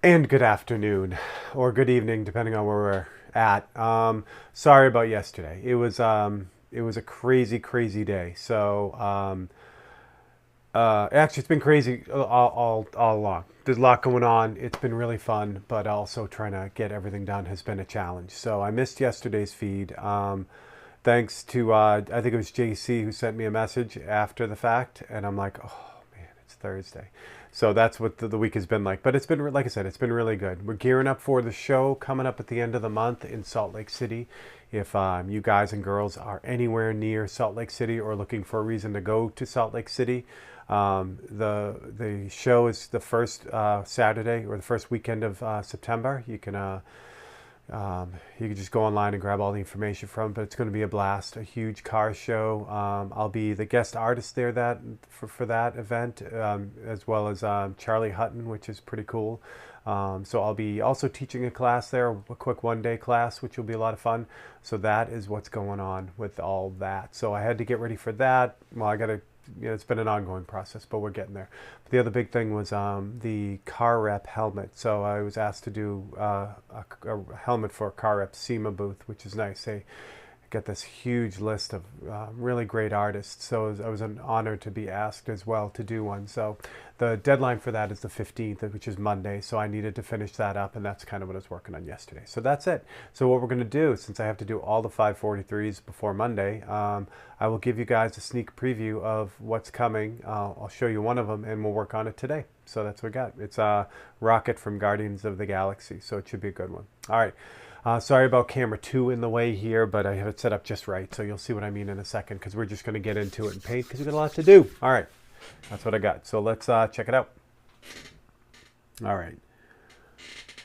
And good afternoon, or good evening, depending on where we're at. Sorry about yesterday. It was a crazy, crazy day. Actually, it's been crazy all along. There's a lot going on. It's been really fun, but also trying to get everything done has been a challenge. So I missed yesterday's feed. Thanks to I think it was JC who sent me a message after the fact, and I'm like, oh man, it's Thursday. So that's what the week has been like. But it's been, like I said, it's been really good. We're gearing up for the show coming up at the end of the month in Salt Lake City. If you guys and girls are anywhere near Salt Lake City or looking for a reason to go to Salt Lake City, the show is the first Saturday or the first weekend of September. You can just go online and grab all the information from it, but it's going to be a blast, a huge car show. I'll be the guest artist there for that event, as well as Charlie Hutton, which is pretty cool. So I'll be also teaching a class there, a quick one-day class, which will be a lot of fun. So that is what's going on with all that. So I had to get ready for that. Well, I got to it's been an ongoing process, but we're getting there. But the other big thing was the car rep helmet. So I was asked to do a helmet for a car rep SEMA booth, which is nice. They get this huge list of really great artists. So it was an honor to be asked as well to do one. So the deadline for that is the 15th, which is Monday. So I needed to finish that up, and that's kind of what I was working on yesterday. So that's it. So what we're going to do, since I have to do all the 543s before Monday, I will give you guys a sneak preview of what's coming. I'll show you one of them, and we'll work on it today. So that's what we got. It's a Rocket from Guardians of the Galaxy, so it should be a good one. All right. Sorry about camera 2 in the way here, but I have it set up just right, so you'll see what I mean in a second, because we're just going to get into it and paint, because we've got a lot to do. All right, that's what I got. So let's check it out. All right.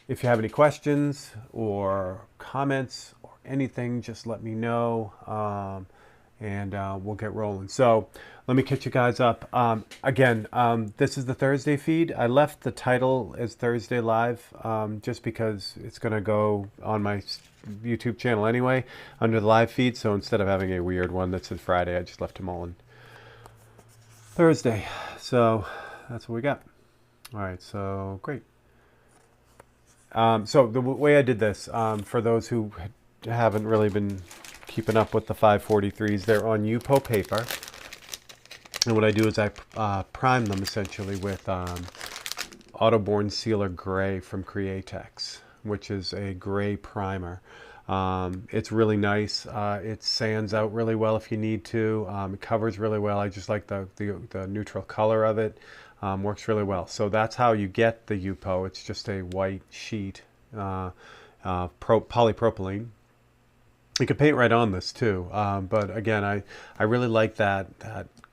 If you have any questions or comments or anything, just let me know. And we'll get rolling. So let me catch you guys up. Again, this is the Thursday feed. I left the title as Thursday Live just because it's going to go on my YouTube channel anyway under the live feed. So instead of having a weird one that says Friday, I just left them all on Thursday. So that's what we got. All right, so great. So the way I did this, for those who haven't really been keeping up with the 543s, they're on Yupo paper. And what I do is I prime them essentially with Autoborn Sealer Gray from Createx, which is a gray primer. It's really nice. It sands out really well if you need to. It covers really well. I just like the neutral color of it. Works really well. So that's how you get the Yupo. It's just a white sheet, polypropylene. You can paint right on this too, but again, I really like that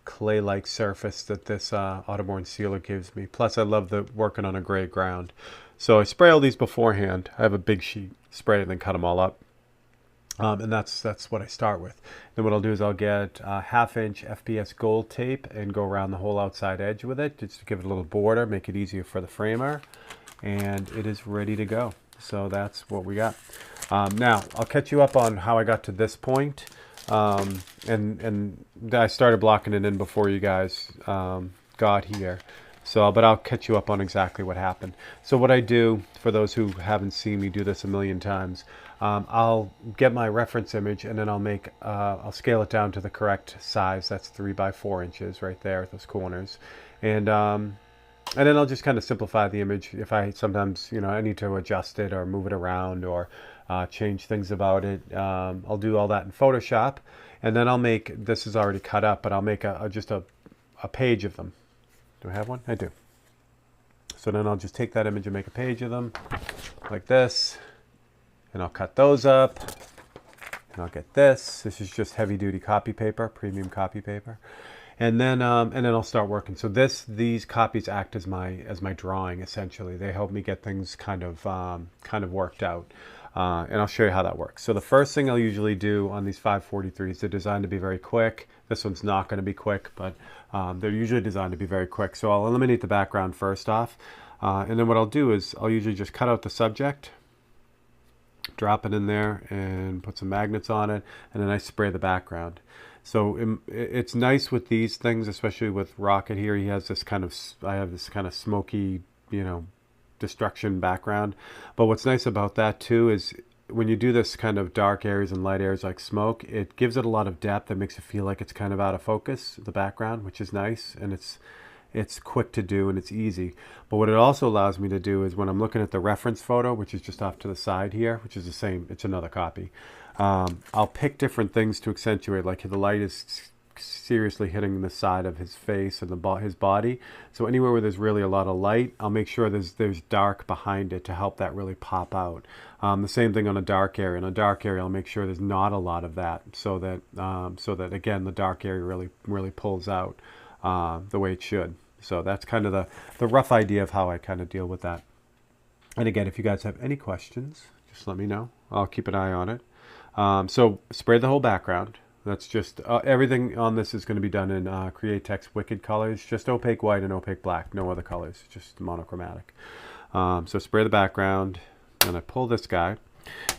clay-like surface that this Autoborn sealer gives me. Plus, I love the working on a gray ground. So I spray all these beforehand. I have a big sheet, spray it, and then cut them all up. And that's what I start with. Then what I'll do is I'll get a half-inch FPS gold tape and go around the whole outside edge with it, just to give it a little border, make it easier for the framer. And it is ready to go. So that's what we got. Now, I'll catch you up on how I got to this point. And I started blocking it in before you guys got here. But I'll catch you up on exactly what happened. So what I do, for those who haven't seen me do this a million times, I'll get my reference image, and then I'll scale it down to the correct size. That's 3 by 4 inches right there at those corners. And then I'll just kind of simplify the image. If sometimes, I need to adjust it or move it around or change things about it. I'll do all that in Photoshop. And then this is already cut up, but I'll make just a page of them. Do I have one? I do. So then I'll just take that image and make a page of them like this. And I'll cut those up. And I'll get this. This is just heavy duty copy paper, premium copy paper. And then I'll start working. So these copies act as my drawing essentially. They help me get things kind of worked out. And I'll show you how that works. So the first thing I'll usually do on these 543s, they're designed to be very quick. This one's not going to be quick, but they're usually designed to be very quick. So I'll eliminate the background first off. And then what I'll do is I'll usually just cut out the subject, drop it in there, and put some magnets on it, and then I spray the background. So it's nice with these things, especially with Rocket here. I have this kind of smoky, destruction background. But what's nice about that too is when you do this kind of dark areas and light areas like smoke, it gives it a lot of depth. It makes it feel like it's kind of out of focus, the background, which is nice. And it's quick to do and it's easy. But what it also allows me to do is when I'm looking at the reference photo, which is just off to the side here, which is the same, it's another copy. I'll pick different things to accentuate, like the light is seriously hitting the side of his face and his body. So anywhere where there's really a lot of light, I'll make sure there's dark behind it to help that really pop out. The same thing on a dark area. In a dark area, I'll make sure there's not a lot of that, so that again the dark area really pulls out the way it should. So that's kind of the rough idea of how I kind of deal with that. And again, if you guys have any questions, just let me know. I'll keep an eye on it. So spray the whole background. That's just everything on this is going to be done in Createx Wicked colors, just opaque white and opaque black, no other colors, just monochromatic. So spray the background, and I pull this guy.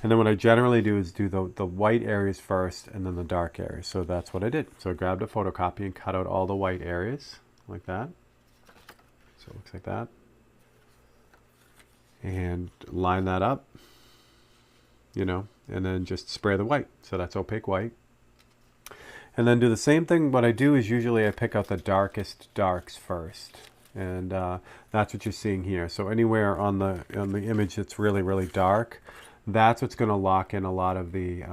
And then what I generally do is do the white areas first and then the dark areas. So that's what I did. So I grabbed a photocopy and cut out all the white areas like that. So it looks like that. And line that up, you know, and then just spray the white. So that's opaque white. And then do the same thing. What I do is usually I pick out the darkest darks first. And that's what you're seeing here. So anywhere on the image that's really dark, that's what's going to lock in a lot of the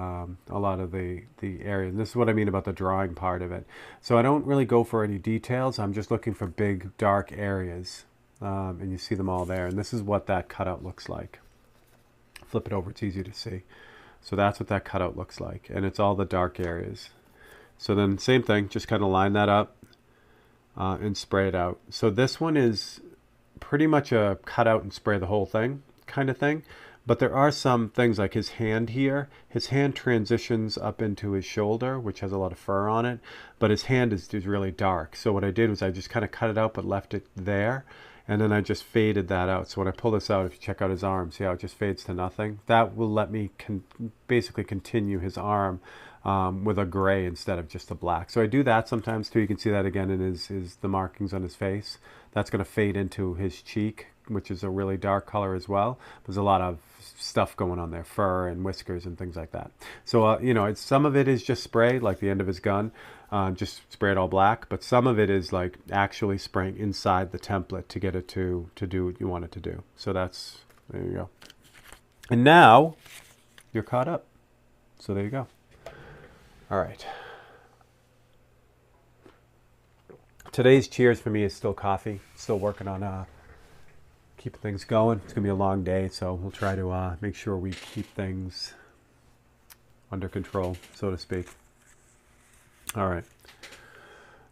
area. And this is what I mean about the drawing part of it. So I don't really go for any details. I'm just looking for big dark areas, and you see them all there. And this is what that cutout looks like. Flip it over; it's easy to see. So that's what that cutout looks like, and it's all the dark areas. So then same thing, just kind of line that up and spray it out. So this one is pretty much a cut out and spray the whole thing kind of thing. But there are some things like his hand here. His hand transitions up into his shoulder, which has a lot of fur on it. But his hand is really dark. So what I did was I just kind of cut it out but left it there. And then I just faded that out. So when I pull this out, if you check out his arm, see how it just fades to nothing? That will let me basically continue his arm with a gray instead of just a black. So I do that sometimes too. You can see that again in the markings on his face. That's going to fade into his cheek, which is a really dark color as well. There's a lot of stuff going on there, fur and whiskers and things like that. So, you know, some of it is just spray, like the end of his gun, just spray it all black. But some of it is like actually spraying inside the template to get it to do what you want it to do. So there you go. And now you're caught up. So there you go. All right. Today's cheers for me is still coffee. Still working on keeping things going. It's going to be a long day, so we'll try to make sure we keep things under control, so to speak. All right.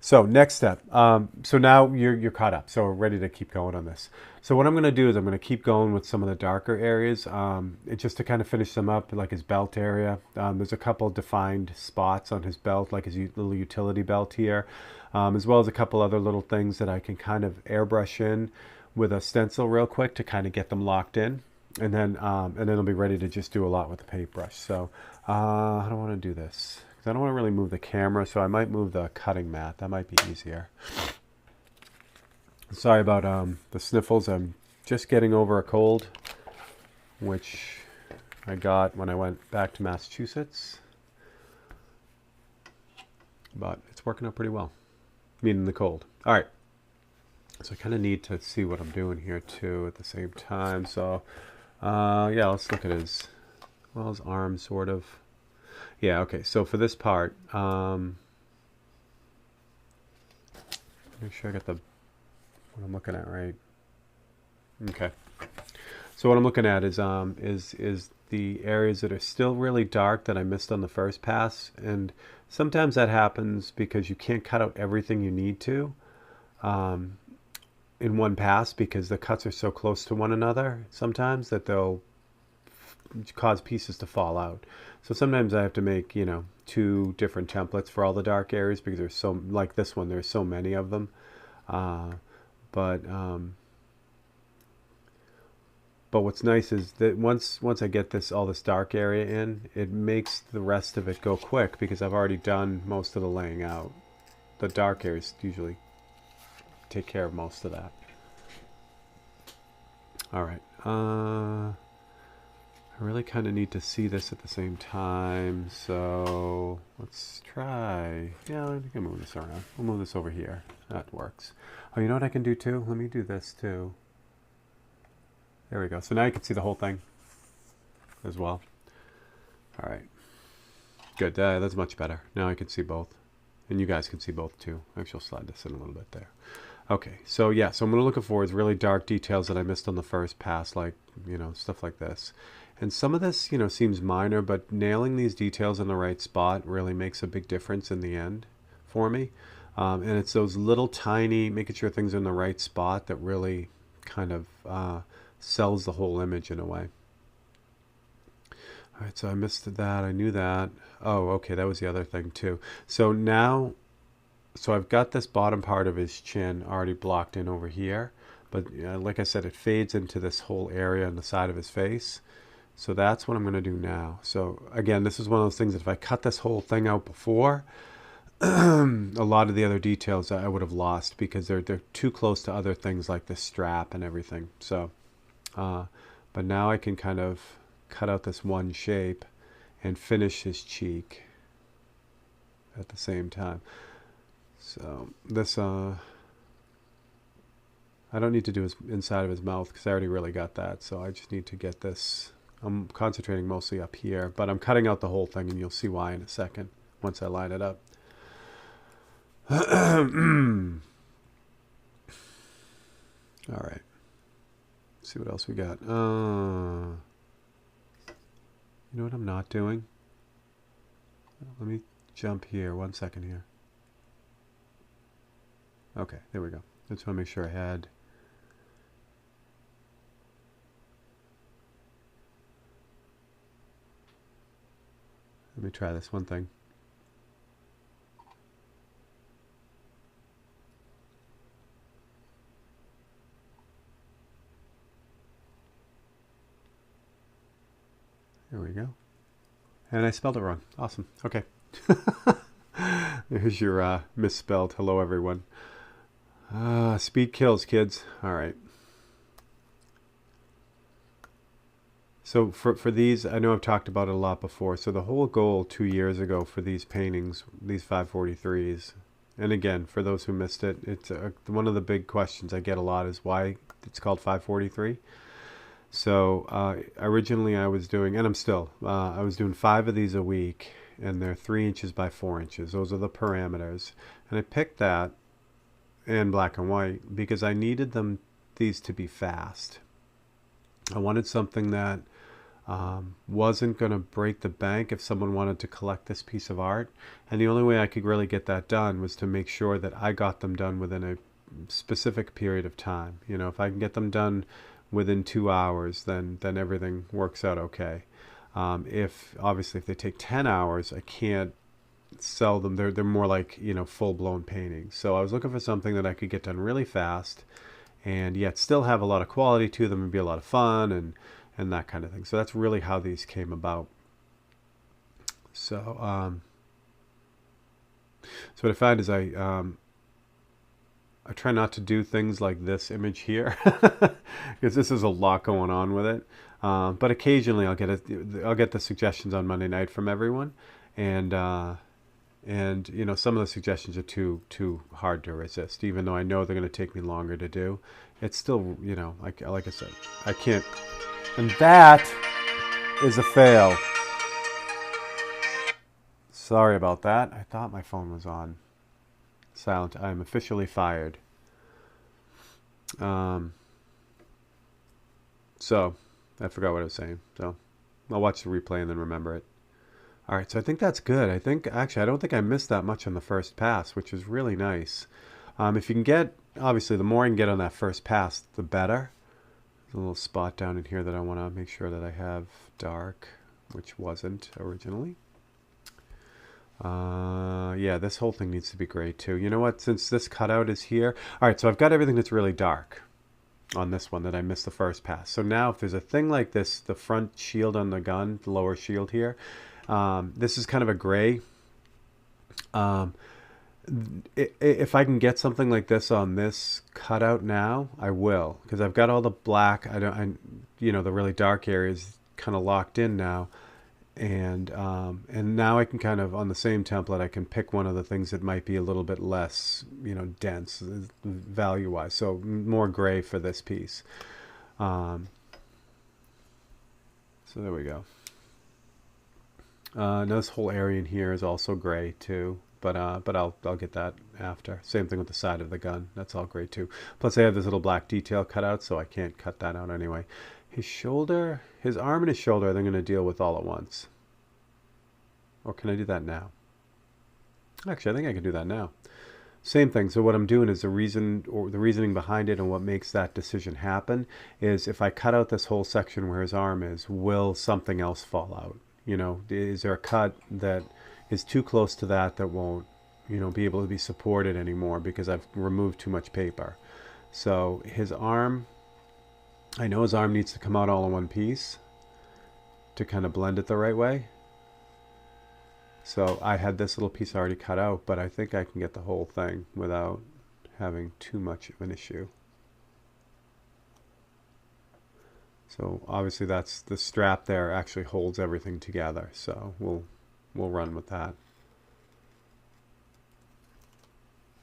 So next step. So now you're caught up, so we're ready to keep going on this. So what I'm going to do is I'm going to keep going with some of the darker areas, just to kind of finish them up, like his belt area. There's a couple defined spots on his belt, like his little utility belt here, as well as a couple other little things that I can kind of airbrush in with a stencil real quick to kind of get them locked in, and then I'll be ready to just do a lot with the paintbrush. So how do I want to do this? Because I don't want to really move the camera, so I might move the cutting mat. That might be easier. Sorry about the sniffles. I'm just getting over a cold, which I got when I went back to Massachusetts. But it's working out pretty well, meaning the cold. All right. So I kind of need to see what I'm doing here too at the same time. So yeah, let's look at his arm sort of. Yeah, okay. So for this part, make sure I got what I'm looking at right. Okay. So what I'm looking at is the areas that are still really dark that I missed on the first pass, and sometimes that happens because you can't cut out everything you need to in one pass, because the cuts are so close to one another sometimes that they'll cause pieces to fall out. So sometimes I have to make, 2 different templates for all the dark areas, because there's so, like this one, there's so many of them. But what's nice is that once I get all this dark area in, it makes the rest of it go quick, because I've already done most of the laying out. The dark areas usually take care of most of that. All right. I really kind of need to see this at the same time, so let's try. Yeah, we can move this around. We'll move this over here. That works. Oh, you know what I can do too? Let me do this too. There we go. So now you can see the whole thing as well. All right. Good. That's much better. Now I can see both. And you guys can see both too. Actually, I'll slide this in a little bit there. Okay, so yeah, so I'm going to look for is really dark details that I missed on the first pass, like, stuff like this. And some of this, seems minor, but nailing these details in the right spot really makes a big difference in the end for me. And it's those little tiny, making sure things are in the right spot that really kind of sells the whole image in a way. All right, so I missed that. I knew that. Oh, okay, that was the other thing too. So now, so I've got this bottom part of his chin already blocked in over here. But like I said, it fades into this whole area on the side of his face. So that's what I'm going to do now. So again, this is one of those things that if I cut this whole thing out before, a lot of the other details I would have lost because they're too close to other things like the strap and everything. So, but now I can kind of cut out this one shape and finish his cheek at the same time. So this, I don't need to do his inside of his mouth because I already really got that. So I just need to get this. I'm concentrating mostly up here, but I'm cutting out the whole thing, and you'll see why in a second once I line it up. All right. Let's see what else we got. You know what I'm not doing? Let me jump here. 1 second here. Okay, there we go. I just want to make sure I had... Let me try this one thing. There we go. And I spelled it wrong. Awesome. Okay. There's your misspelled. Hello, everyone. Speed kills, kids. All right. So for these, I know I've talked about it a lot before. So the whole goal 2 years ago for these paintings, these 543s, and again, for those who missed it, it's one of the big questions I get a lot is why it's called 543. So originally I was doing, and I'm still, I was doing 5 of these a week, and they're 3 inches by 4 inches. Those are the parameters. And I picked that in black and white because I needed these to be fast. I wanted something that wasn't going to break the bank if someone wanted to collect this piece of art. And the only way I could really get that done was to make sure that I got them done within a specific period of time. If I can get them done within 2 hours, then everything works out okay. If they take 10 hours, I can't sell them. They're more like, full-blown paintings. So I was looking for something that I could get done really fast and yet still have a lot of quality to them and be a lot of fun and that kind of thing. So that's really how these came about. So so what I find is I try not to do things like this image here because this is a lot going on with it. But occasionally I'll get the suggestions on Monday night from everyone, and some of the suggestions are too hard to resist. Even though I know they're going to take me longer to do, it's still like I said, I can't. And that is a fail. Sorry about that. I thought my phone was on silent. I am officially fired. So I forgot what I was saying. So I'll watch the replay and then remember it. All right, so I think that's good. I don't think I missed that much on the first pass, which is really nice. If you can get, obviously, the more I can get on that first pass, the better. There's a little spot down in here that I want to make sure that I have dark, which wasn't originally. Yeah, this whole thing needs to be gray too. You know what? Since this cutout is here. All right, so I've got everything that's really dark on this one that I missed the first pass. So now if there's a thing like this, the front shield on the gun, the lower shield here, this is kind of a gray. If I can get something like this on this cutout now, I will, because I've got all the black. The really dark areas kind of locked in now, and now I can kind of on the same template I can pick one of the things that might be a little bit less dense value wise. So more gray for this piece. So there we go. Now this whole area in here is also gray too, but I'll get that after. Same thing with the side of the gun. That's all gray too. Plus I have this little black detail cut out, so I can't cut that out anyway. His shoulder, his arm and his shoulder, I'm going to deal with all at once. Or can I do that now? Actually, I think I can do that now. Same thing. So what I'm doing is the reasoning behind it and what makes that decision happen is if I cut out this whole section where his arm is, will something else fall out? Is there a cut that is too close to that won't, be able to be supported anymore because I've removed too much paper. So his arm, I know his arm needs to come out all in one piece to kind of blend it the right way. So I had this little piece already cut out, but I think I can get the whole thing without having too much of an issue. So obviously that's the strap there actually holds everything together. So we'll run with that.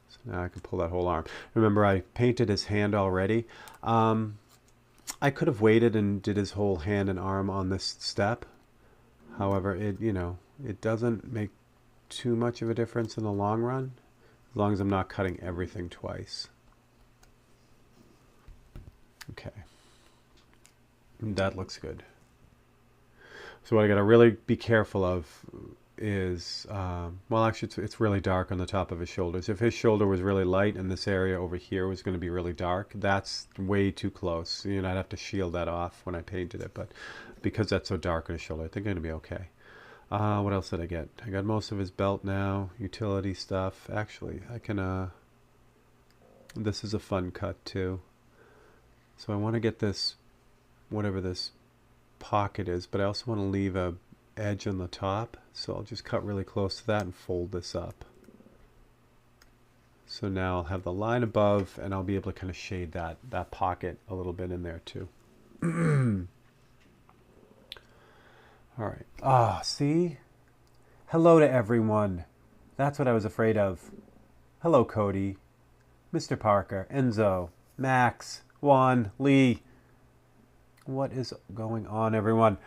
So now I can pull that whole arm. Remember, I painted his hand already. I could have waited and did his whole hand and arm on this step. However, it doesn't make too much of a difference in the long run, as long as I'm not cutting everything twice. Okay. That looks good. So what I got to really be careful of is, well, actually it's really dark on the top of his shoulders. If his shoulder was really light and this area over here was going to be really dark, that's way too close. I'd have to shield that off when I painted it, but because that's so dark on his shoulder, I think I'm going to be okay. What else did I get? I got most of his belt now, utility stuff. Actually, I can, this is a fun cut too. So I want to get this, whatever this pocket is, but I also want to leave a edge on the top. So I'll just cut really close to that and fold this up. So now I'll have the line above and I'll be able to kind of shade that pocket a little bit in there too. All right. See? Hello to everyone. That's what I was afraid of. Hello, Cody, Mr. Parker, Enzo, Max, Juan, Lee. What is going on, everyone?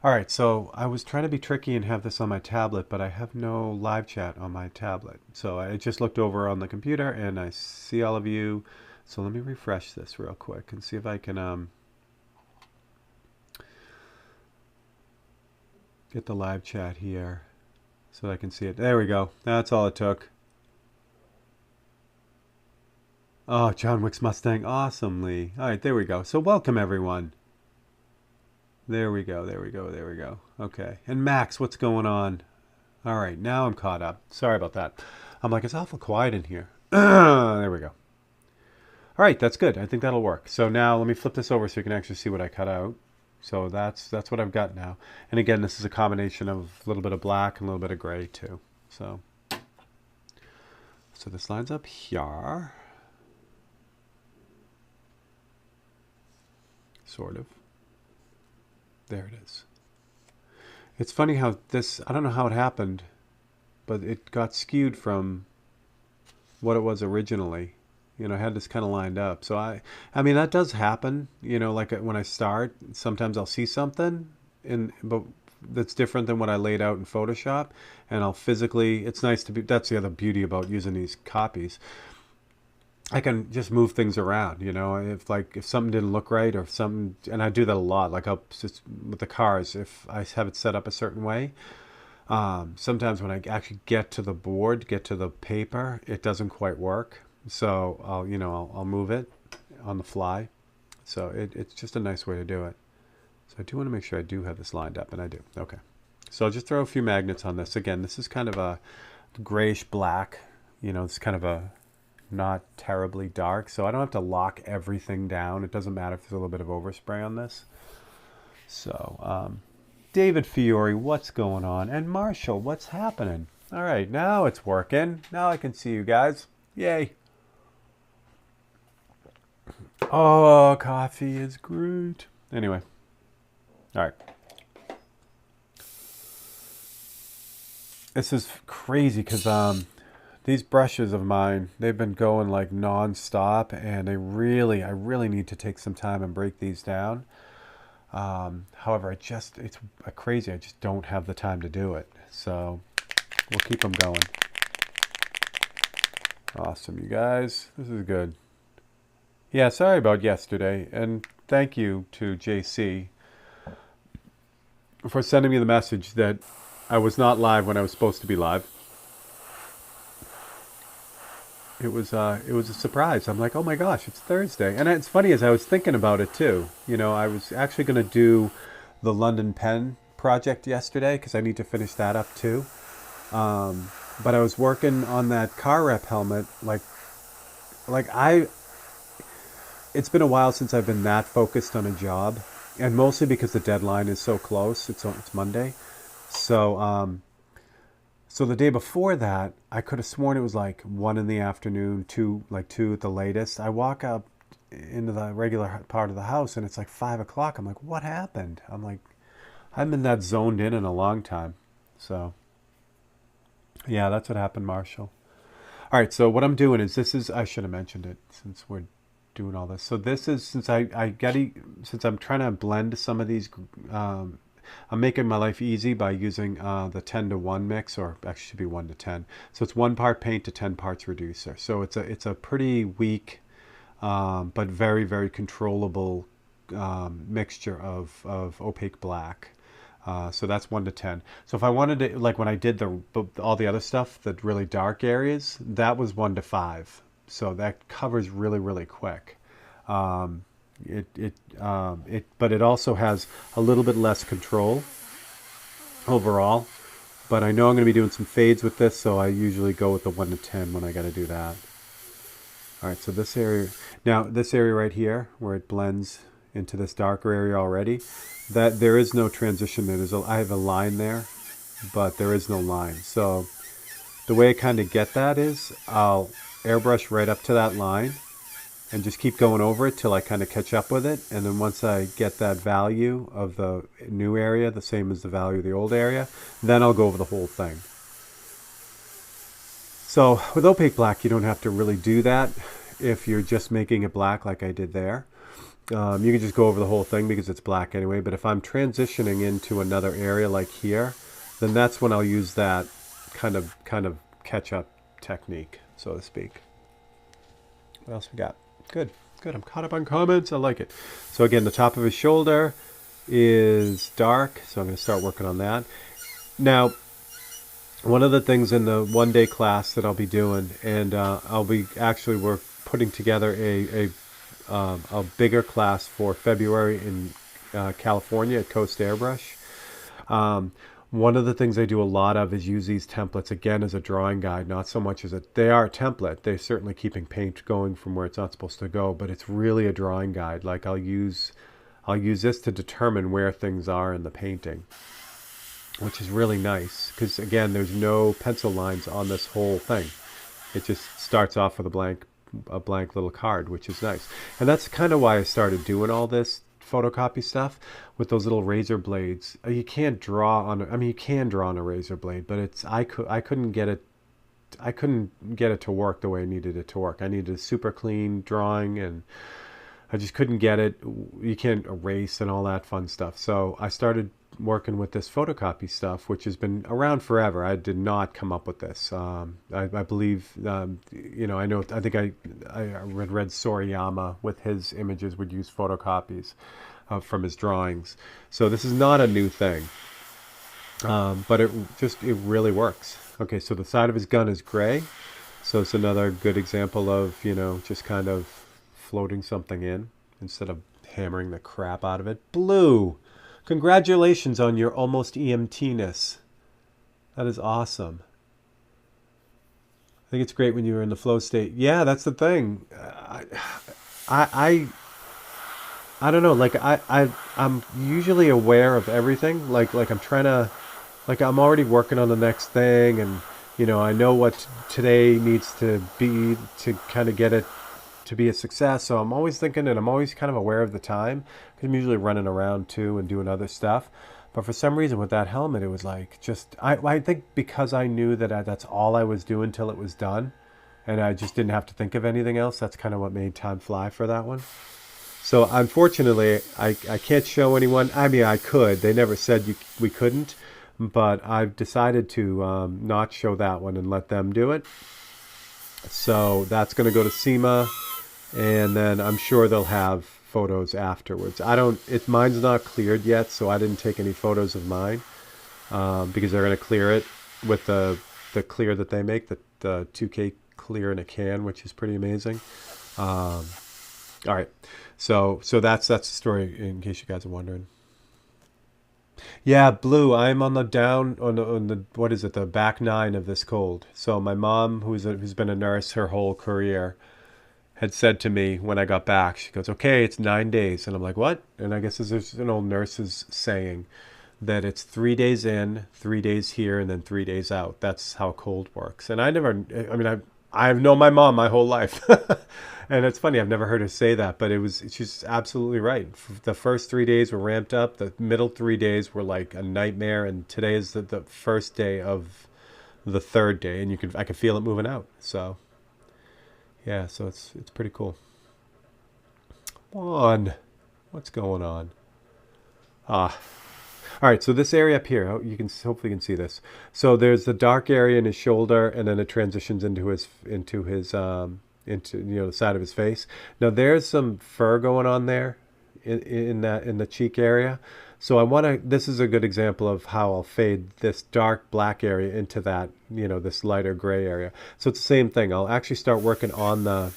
All right, so I was trying to be tricky and have this on my tablet, but I have no live chat on my tablet. So I just looked over on the computer and I see all of you. So let me refresh this real quick and see if I can get the live chat here so I can see it. There we go. That's all it took. Oh, John Wick's Mustang. Awesome, Lee. All right, there we go. So welcome, everyone. There we go, there we go, there we go. Okay. And Max, what's going on? All right, now I'm caught up. Sorry about that. I'm like, it's awful quiet in here. There we go. All right, that's good. I think that'll work. So now let me flip this over so you can actually see what I cut out. So that's what I've got now. And again, this is a combination of a little bit of black and a little bit of gray too. So this lines up here. Sort of. There it is. It's funny how this, I don't know how it happened, but it got skewed from what it was originally. I had this kind of lined up. So I mean, that does happen, like when I start, sometimes I'll see something but that's different than what I laid out in Photoshop, and I'll physically, it's nice to be, that's the other beauty about using these copies. I can just move things around, if something didn't look right or something, and I do that a lot, like I'll just, with the cars, if I have it set up a certain way, sometimes when I actually get to the board, get to the paper, it doesn't quite work. So I'll move it on the fly. So it's just a nice way to do it. So I do want to make sure I do have this lined up, and I do. Okay. So I'll just throw a few magnets on this. Again, this is kind of a grayish black, it's kind of a not terribly dark, so I don't have to lock everything down. It doesn't matter if there's a little bit of overspray on this. So David Fiore, what's going on? And Marshall, what's happening? All right, now it's working. Now I can see you guys. Yay. Oh, coffee is great. Anyway, all right. This is crazy because these brushes of mine, they've been going like non-stop, and I really need to take some time and break these down. However, it's crazy. I just don't have the time to do it. So we'll keep them going. Awesome, you guys. This is good. Yeah, sorry about yesterday, and thank you to JC for sending me the message that I was not live when I was supposed to be live. It was a surprise. I'm like, oh my gosh, it's Thursday, and it's funny as I was thinking about it too. You know, I was actually going to do the London Pen project yesterday because I need to finish that up too. But I was working on that car rep helmet. It's been a while since I've been that focused on a job, and mostly because the deadline is so close. It's Monday, so the day before that, I could have sworn it was like 1 in the afternoon, 2 at the latest. I walk up into the regular part of the house, and it's like 5 o'clock. I'm like, what happened? I'm like, I haven't been that zoned in a long time. So yeah, that's what happened, Marshall. All right, so what I'm doing is I should have mentioned it since we're doing all this. So this is since since I'm trying to blend some of these. I'm making my life easy by using the 10-to-1 mix, or actually should be 1-to-10. So it's 1 part paint to 10 parts reducer. So it's a pretty weak, but very controllable mixture of opaque black. So that's 1-to-10. So if I wanted to, like when I did all the other stuff, the really dark areas, that was 1-to-5. So that covers really quick. But it also has a little bit less control overall. But I know I'm going to be doing some fades with this, so I usually go with the 1-to-10 when I got to do that. All right, so this area right here, where it blends into this darker area already, that there is no transition there. I have a line there, but there is no line. So the way I kind of get that is I'll airbrush right up to that line and just keep going over it till I kind of catch up with it. And then once I get that value of the new area, the same as the value of the old area, then I'll go over the whole thing. So with opaque black, you don't have to really do that if you're just making it black like I did there. You can just go over the whole thing because it's black anyway. But if I'm transitioning into another area like here, then that's when I'll use that kind of catch-up technique, so to speak. What else we got? Good. I'm caught up on comments. I like it. So again, the top of his shoulder is dark, so I'm going to start working on that. Now, one of the things in the one-day class that I'll be doing, and we're putting together a bigger class for February in California at Coast Airbrush. One of the things I do a lot of is use these templates again as a drawing guide, not so much as they are a template. They're certainly keeping paint going from where it's not supposed to go, but it's really a drawing guide. Like I'll use this to determine where things are in the painting, which is really nice because again, there's no pencil lines on this whole thing. It just starts off with a blank little card, which is nice. And that's kind of why I started doing all this photocopy stuff with those little razor blades. You can't draw on you can draw on a razor blade, but I couldn't get it to work the way I needed it to work. I needed a super clean drawing, and I just couldn't get it. You can't erase and all that fun stuff. So I started working with this photocopy stuff, which has been around forever. I did not come up with this. I believe, I think I read Sorayama with his images would use photocopies from his drawings. So this is not a new thing, but it really works. Okay, so the side of his gun is gray. So it's another good example of, just kind of floating something in instead of hammering the crap out of it. Blue! Congratulations on your almost EMT-ness. That is awesome. I think it's great when you're in the flow state. Yeah, that's the thing. I don't know. Like I'm usually aware of everything. Like I'm trying to, like I'm already working on the next thing, and I know what today needs to be to kind of get it to be a success. So I'm always thinking, and I'm always kind of aware of the time because I'm usually running around too and doing other stuff. But for some reason with that helmet, it was like just, I think because I knew that that's all I was doing till it was done. And I just didn't have to think of anything else. That's kind of what made time fly for that one. So unfortunately, I can't show anyone. I mean, I could. They never said we couldn't. But I've decided to not show that one and let them do it. So that's going to go to SEMA, and then I'm sure they'll have photos afterwards. Mine's not cleared yet, so I didn't take any photos of mine because they're going to clear it with the clear that they make, the 2K clear in a can, which is pretty amazing. All right, so that's the story in case you guys are wondering. Yeah, blue. I'm on the down on the what is it? The back nine of this cold. So my mom, who's been a nurse her whole career, had said to me when I got back, she goes, "Okay, it's 9 days," and I'm like, "What?" And I guess there's an old nurse's saying that it's 3 days in, 3 days here, and then 3 days out. That's how cold works. And I never, I mean, I've known my mom my whole life. And it's funny, I've never heard her say that, but she's absolutely right. The first 3 days were ramped up. The middle 3 days were like a nightmare. And today is the first day of the third day. And I can feel it moving out. So yeah, so it's pretty cool. Come on. What's going on? Ah, all right, so this area up here, you can hopefully you can see this. So there's the dark area in his shoulder, and then it transitions into the side of his face. Now there's some fur going on there in the cheek area. So I want to. This is a good example of how I'll fade this dark black area into that this lighter gray area. So it's the same thing. I'll actually start working on the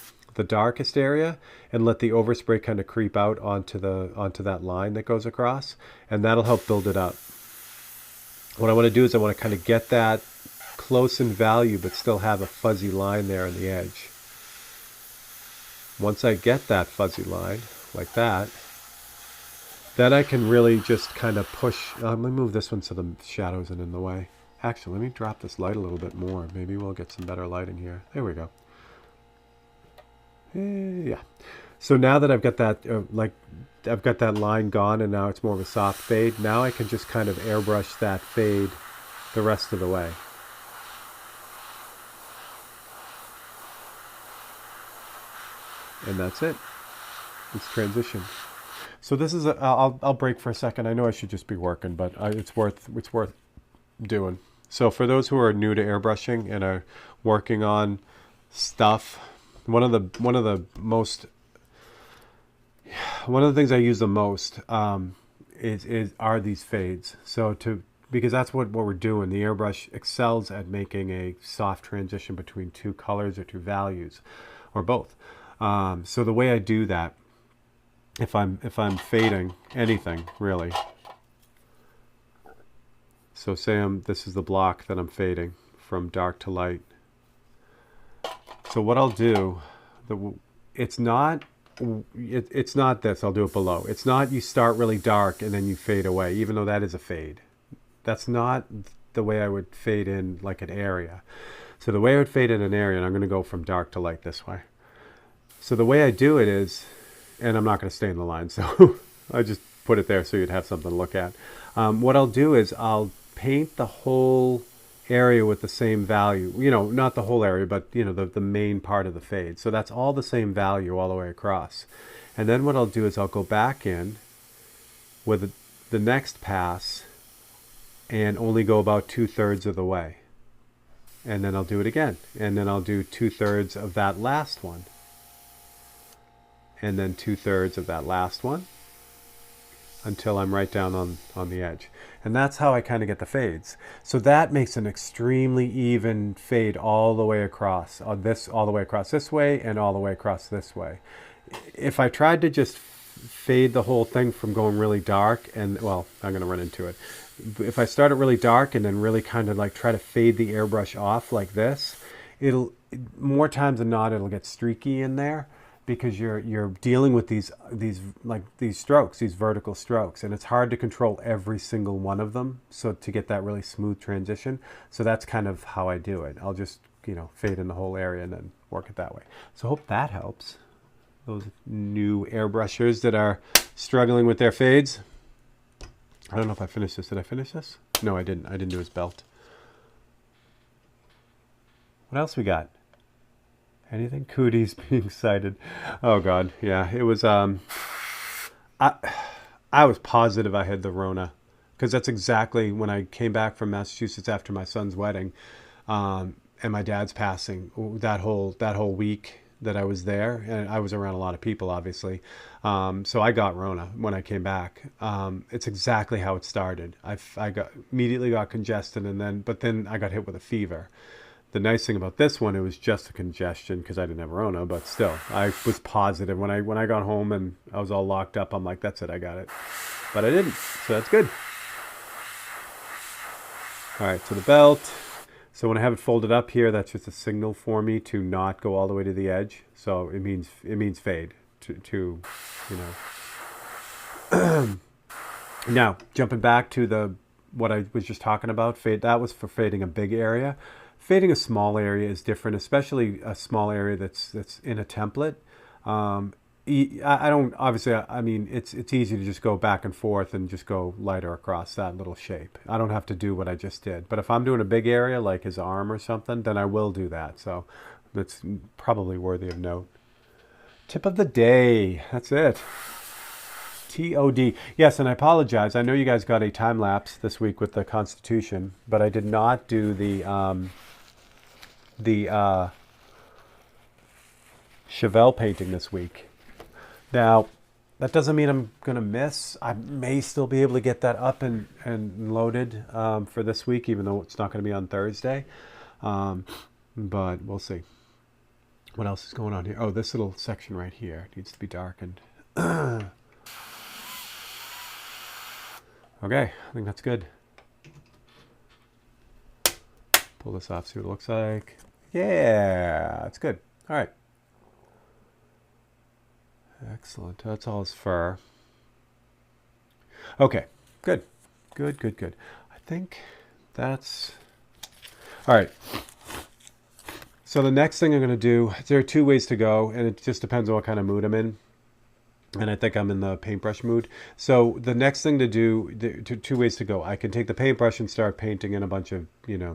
darkest area and let the overspray kind of creep out onto that line that goes across, and that'll help build it up. What I want to do is I want to kind of get that close in value but still have a fuzzy line there on the edge. Once I get that fuzzy line like that, then I can really just kind of push. Let me move this one so the shadow isn't in the way. Actually, let me drop this light a little bit more. Maybe we'll get some better lighting here. There we go. Yeah. So now that I've got that line gone, and now it's more of a soft fade, now I can just kind of airbrush that fade the rest of the way. And that's it. It's transition. So this is I'll break for a second. I know I should just be working, but it's worth doing. So for those who are new to airbrushing and are working on stuff, one of the things I use the most are these fades. So because that's what we're doing. The airbrush excels at making a soft transition between two colors or two values, or both. So the way I do that, if I'm fading anything really, so say this is the block that I'm fading from dark to light. So what I'll do, it's not this. I'll do it below. It's not you start really dark and then you fade away, even though that is a fade. That's not the way I would fade in like an area. So the way I would fade in an area, and I'm going to go from dark to light this way. So the way I do it is, and I'm not going to stay in the line, so I just put it there so you'd have something to look at. What I'll do is I'll paint the whole area with the same value. Not the whole area, but the main part of the fade. So that's all the same value all the way across. And then what I'll do is I'll go back in with the next pass and only go about 2/3 of the way. And then I'll do it again. And then I'll do 2/3 of that last one. And then 2/3 of that last one until I'm right down on the edge. And that's how I kind of get the fades. So that makes an extremely even fade all the way across, all the way across this way and all the way across this way. If I tried to just fade the whole thing from going really dark, and well, I'm going to run into it. If I start it really dark and then really kind of like try to fade the airbrush off like this, more times than not, it'll get streaky in there. because you're dealing with these strokes, these vertical strokes, and it's hard to control every single one of them. So to get that really smooth transition, so that's kind of how I do it. I'll just fade in the whole area and then work it that way. So hope that helps those new airbrushers that are struggling with their fades. I don't know if I finished this. Did I finish this? No, I didn't. I didn't do his belt. What else we got? Anything? Cooties being cited. Oh God, yeah. It was. I was positive I had the Rona, because that's exactly when I came back from Massachusetts after my son's wedding, and my dad's passing. That whole week that I was there, and I was around a lot of people, obviously. So I got Rona when I came back. It's exactly how it started. I immediately got congested, but then I got hit with a fever. The nice thing about this one, it was just a congestion because I didn't have Rona, but still, I was positive when I got home and I was all locked up. I'm like, that's it, I got it, but I didn't, so that's good. All right, so the belt. So when I have it folded up here, that's just a signal for me to not go all the way to the edge. So it means fade to Now jumping back to what I was just talking about, fade. That was for fading a big area. Fading a small area is different, especially a small area that's in a template. I don't, obviously, I mean, it's easy to just go back and forth and just go lighter across that little shape. I don't have to do what I just did. But if I'm doing a big area like his arm or something, then I will do that. So that's probably worthy of note. Tip of the day. That's it. TOD. Yes, and I apologize. I know you guys got a time lapse this week with the Constitution, but I did not do the Chevelle painting this week. Now, that doesn't mean I'm going to miss. I may still be able to get that up and loaded for this week, even though it's not going to be on Thursday. But we'll see. What else is going on here? Oh, this little section right here needs to be darkened. Okay, I think that's good. Pull this off, see what it looks like. Yeah, that's good. All right. Excellent. That's all his fur. Okay, good. Good. I think that's... All right. So the next thing I'm going to do, there are two ways to go, and it just depends on what kind of mood I'm in. And I think I'm in the paintbrush mood. So the next thing to do, two ways to go. I can take the paintbrush and start painting in a bunch of,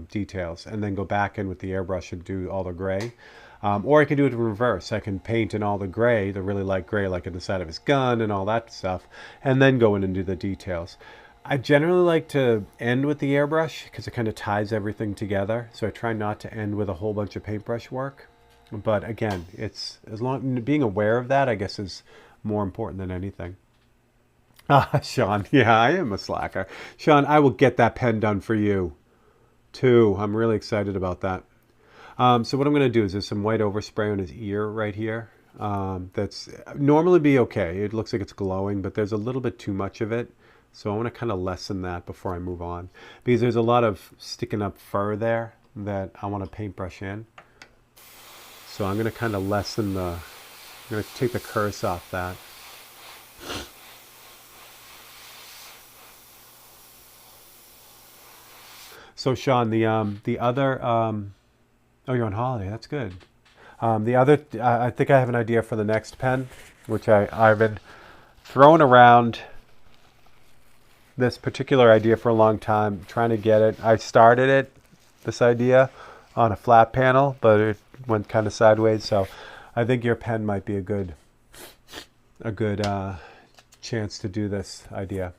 details, and then go back in with the airbrush and do all the gray. Or I can do it in reverse. I can paint in all the gray, the really light gray, like in the side of his gun and all that stuff, and then go in and do the details. I generally like to end with the airbrush because it kind of ties everything together. So I try not to end with a whole bunch of paintbrush work. But again, it's being aware of that, I guess, is more important than anything. Sean, yeah, I am a slacker. Sean, I will get that pen done for you, too. I'm really excited about that. So what I'm going to do is there's some white overspray on his ear right here. That's normally be okay. It looks like it's glowing, but there's a little bit too much of it. So I want to kind of lessen that before I move on, because there's a lot of sticking up fur there that I want to paintbrush in. So I'm going to kind of lessen I'm going to take the curse off that. So Sean, the other, oh, you're on holiday. That's good. The other, I think I have an idea for the next pen, which I've been throwing around this particular idea for a long time, trying to get it. I started this idea, on a flat panel, but it went kind of sideways. So I think your pen might be a good chance to do this idea,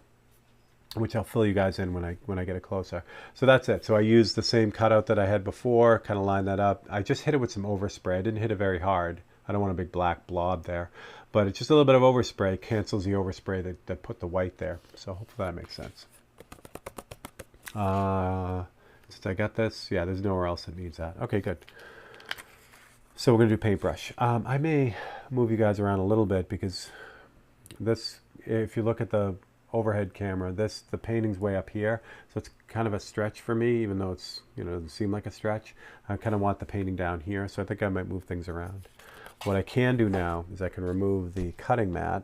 which I'll fill you guys in when I get it closer. So that's it. So I used the same cutout that I had before, kind of lined that up. I just hit it with some overspray. I didn't hit it very hard. I don't want a big black blob there, but it's just a little bit of overspray cancels the overspray that put the white there. So hopefully that makes sense. Since I got this, yeah, there's nowhere else that needs that. Okay, good. So we're gonna do paintbrush. I may move you guys around a little bit because this, if you look at the overhead camera, the painting's way up here, so it's kind of a stretch for me, even though it's, it doesn't seem like a stretch. I kind of want the painting down here, so I think I might move things around. What I can do now is I can remove the cutting mat.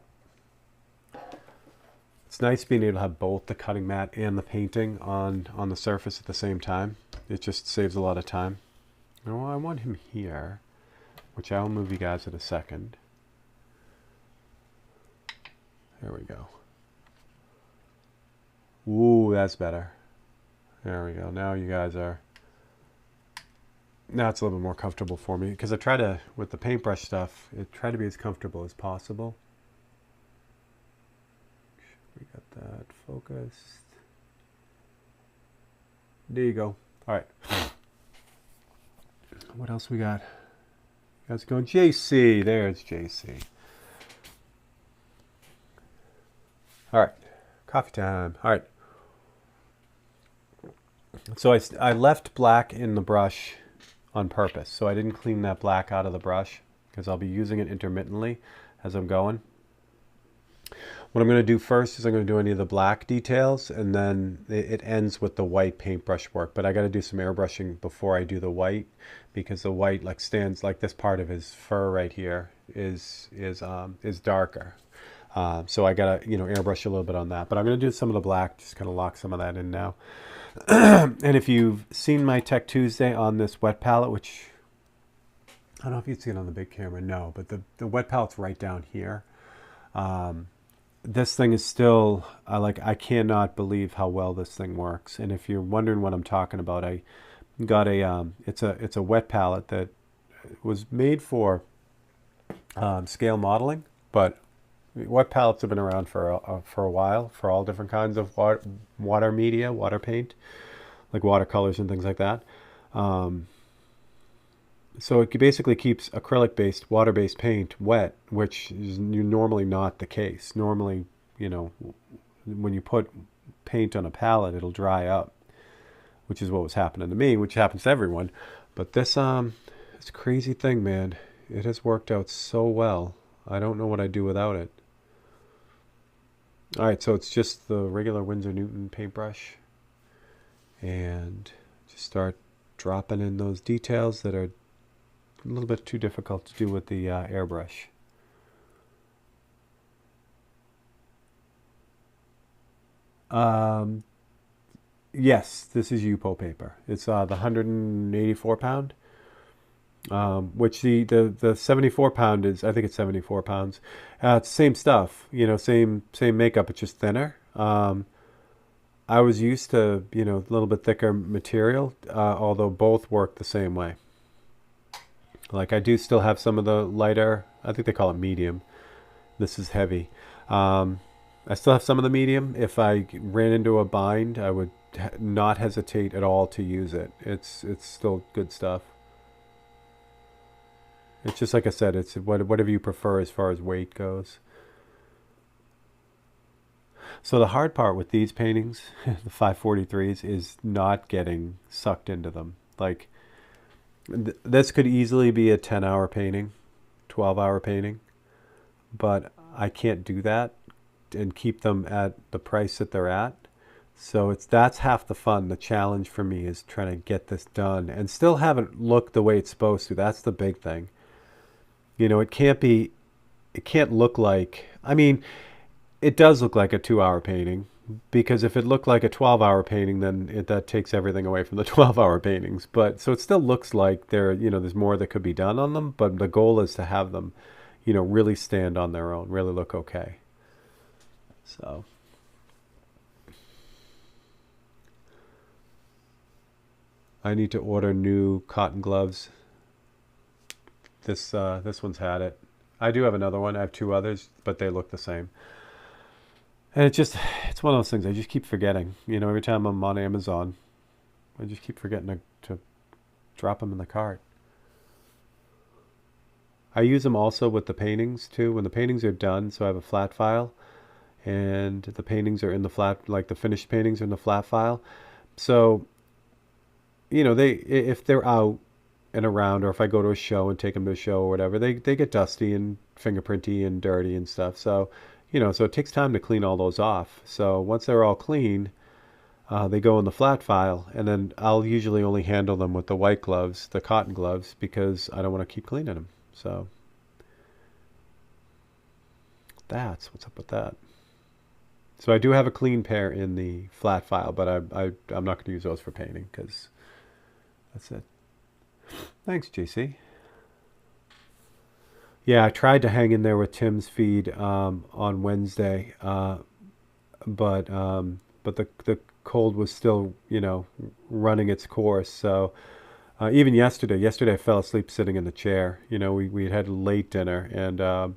It's nice being able to have both the cutting mat and the painting on the surface at the same time. It just saves a lot of time. Now I want him here, which I'll move you guys in a second. There we go. Ooh, that's better. There we go. Now you guys are... Now it's a little bit more comfortable for me, because I try to, with the paintbrush stuff, try to be as comfortable as possible. We got that focused. There you go. All right. What else we got? You guys going JC. There's JC. All right. Coffee time. All right. So I left black in the brush on purpose. So I didn't clean that black out of the brush because I'll be using it intermittently as I'm going. What I'm going to do first is I'm going to do any of the black details, and then it ends with the white paintbrush work. But I got to do some airbrushing before I do the white, because the white like stands like this part of his fur right here is darker. So I got to airbrush a little bit on that. But I'm going to do some of the black, just kind of lock some of that in now. And if you've seen my Tech Tuesday on this wet palette, which I don't know if you'd see it on the big camera, no, but the wet palette's right down here. This thing is still, I cannot believe how well this thing works. And if you're wondering what I'm talking about, I got it's a wet palette that was made for scale modeling, but wet palettes have been around for a while for all different kinds of water media, water paint, like watercolors and things like that. So it basically keeps acrylic-based, water-based paint wet, which is normally not the case. Normally, when you put paint on a palette, it'll dry up, which is what was happening to me, which happens to everyone. But this crazy thing, man, it has worked out so well. I don't know what I'd do without it. All right, so it's just the regular Winsor Newton paintbrush, and just start dropping in those details that are a little bit too difficult to do with the airbrush. Yes, this is Yupo paper. It's the 184 pound, which the 74 pound is, I think it's 74 pounds. It's same stuff, same makeup, it's just thinner. I was used to, a little bit thicker material, although both work the same way. Like I do still have some of the lighter, I think they call it medium. This is heavy. I still have some of the medium. If I ran into a bind, I would not hesitate at all to use it. It's still good stuff. It's just like I said, it's whatever you prefer as far as weight goes. So the hard part with these paintings, the 543s, is not getting sucked into them. Like, this could easily be a 10-hour painting, 12-hour painting, but I can't do that and keep them at the price that they're at. So that's half the fun. The challenge for me is trying to get this done and still have it look the way it's supposed to. That's the big thing. It can't look like, it does look like a 2-hour painting, because if it looked like a 12-hour painting, then that takes everything away from the 12-hour paintings. But so it still looks like there's more that could be done on them, but the goal is to have them, really stand on their own, really look okay. So I need to order new cotton gloves. This one's had it. I do have another one. I have 2 others, but they look the same. And it's one of those things I just keep forgetting. Every time I'm on Amazon, I just keep forgetting to drop them in the cart. I use them also with the paintings too. When the paintings are done, so I have a flat file, and the paintings are in the flat, like the finished paintings are in the flat file. So, if they're out and around, or if I go to a show and take them to a show or whatever, they get dusty and fingerprinty and dirty and stuff. So, so it takes time to clean all those off. So once they're all clean, they go in the flat file, and then I'll usually only handle them with the white gloves, the cotton gloves, because I don't want to keep cleaning them. So That's what's up with that. So I do have a clean pair in the flat file, but I'm not going to use those for painting because that's it. Thanks, JC. Yeah, I tried to hang in there with Tim's feed on Wednesday, but the cold was still, running its course. So even yesterday I fell asleep sitting in the chair. We had late dinner and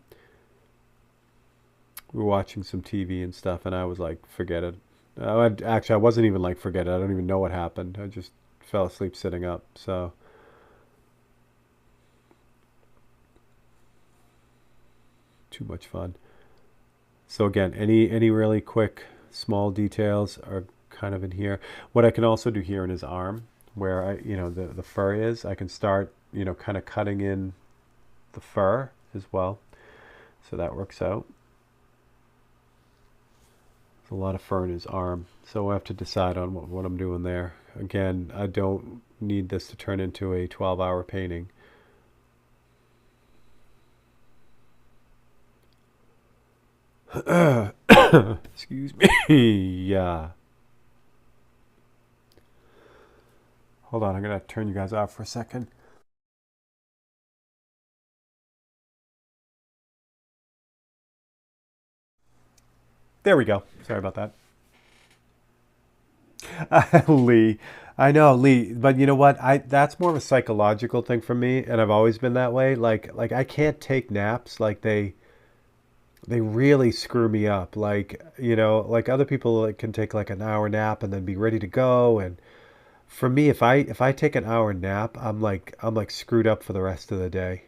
we were watching some TV and stuff, and I was like, forget it. Actually, I wasn't even like, forget it. I don't even know what happened. I just fell asleep sitting up. So too much fun. So again, any really quick small details are kind of in here. What I can also do here in his arm, where the fur is, I can start kind of cutting in the fur as well. So that works out. There's a lot of fur in his arm, so we'll have to decide on what I'm doing there. Again, I don't need this to turn into a 12-hour painting. Excuse me. Yeah. Hold on, I'm gonna turn you guys off for a second. There we go. Sorry about that. Lee. I know, Lee, but you know what? I That's more of a psychological thing for me, and I've always been that way. Like I can't take naps. Like they really screw me up. Like, like other people like, can take like an hour nap and then be ready to go. And for me, if I take an hour nap, I'm like screwed up for the rest of the day.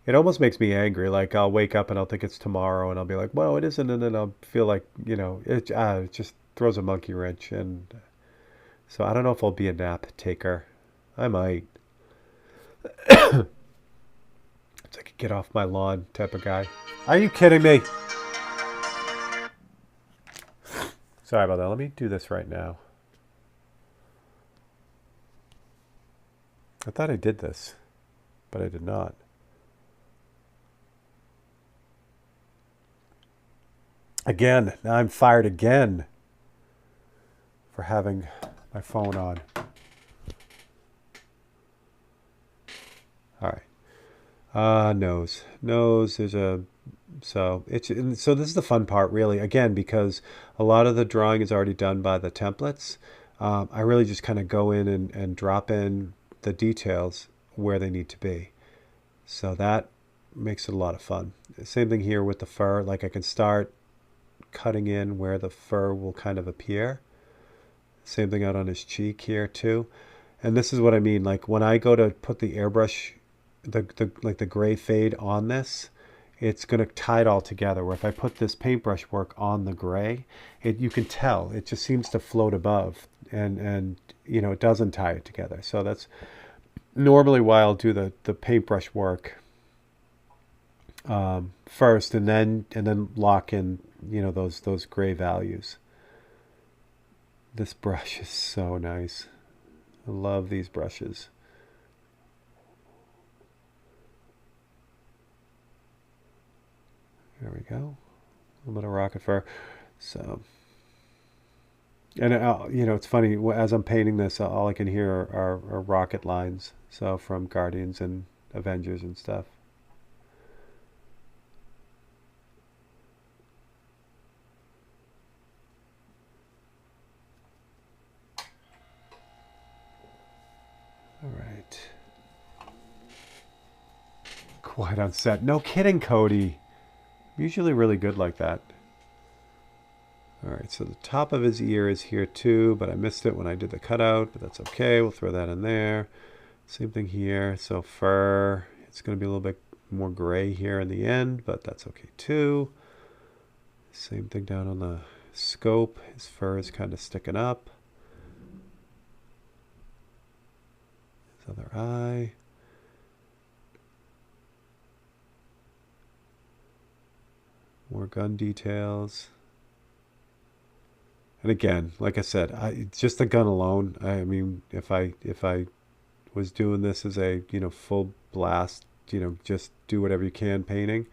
It almost makes me angry. Like I'll wake up and I'll think it's tomorrow, and I'll be like, well, it isn't, and then I'll feel like it just throws a monkey wrench. And so I don't know if I'll be a nap taker. I might. It's like a get off my lawn type of guy. Are you kidding me? Sorry about that. Let me do this right now. I thought I did this, but I did not. Again, now I'm fired again for having my phone on. All right. Nose. There's a so this is the fun part, really. Again, because a lot of the drawing is already done by the templates. I really just kind of go in and drop in the details where they need to be. So that makes it a lot of fun. Same thing here with the fur. Like I can start cutting in where the fur will kind of appear. Same thing out on his cheek here too. And this is what I mean. Like when I go to put the airbrush, the gray fade on this, it's going to tie it all together. Where if I put this paintbrush work on the gray, you can tell it just seems to float above, and it doesn't tie it together. So that's normally why I'll do the paintbrush work first, and then lock in those gray values. This brush is so nice. I love these brushes. There we go. A little bit of rocket fur. So, and it's funny, as I'm painting this, all I can hear are rocket lines. So from Guardians and Avengers and stuff. All right. Quiet on set. No kidding, Cody. I'm usually really good like that. All right, so the top of his ear is here too, but I missed it when I did the cutout, but that's okay. We'll throw that in there. Same thing here. So fur, it's going to be a little bit more gray here in the end, but that's okay too. Same thing down on the scope. His fur is kind of sticking up. His other eye. More gun details. And again, like I said, just the gun alone. I mean, if I was doing this as a full blast, just do whatever you can painting.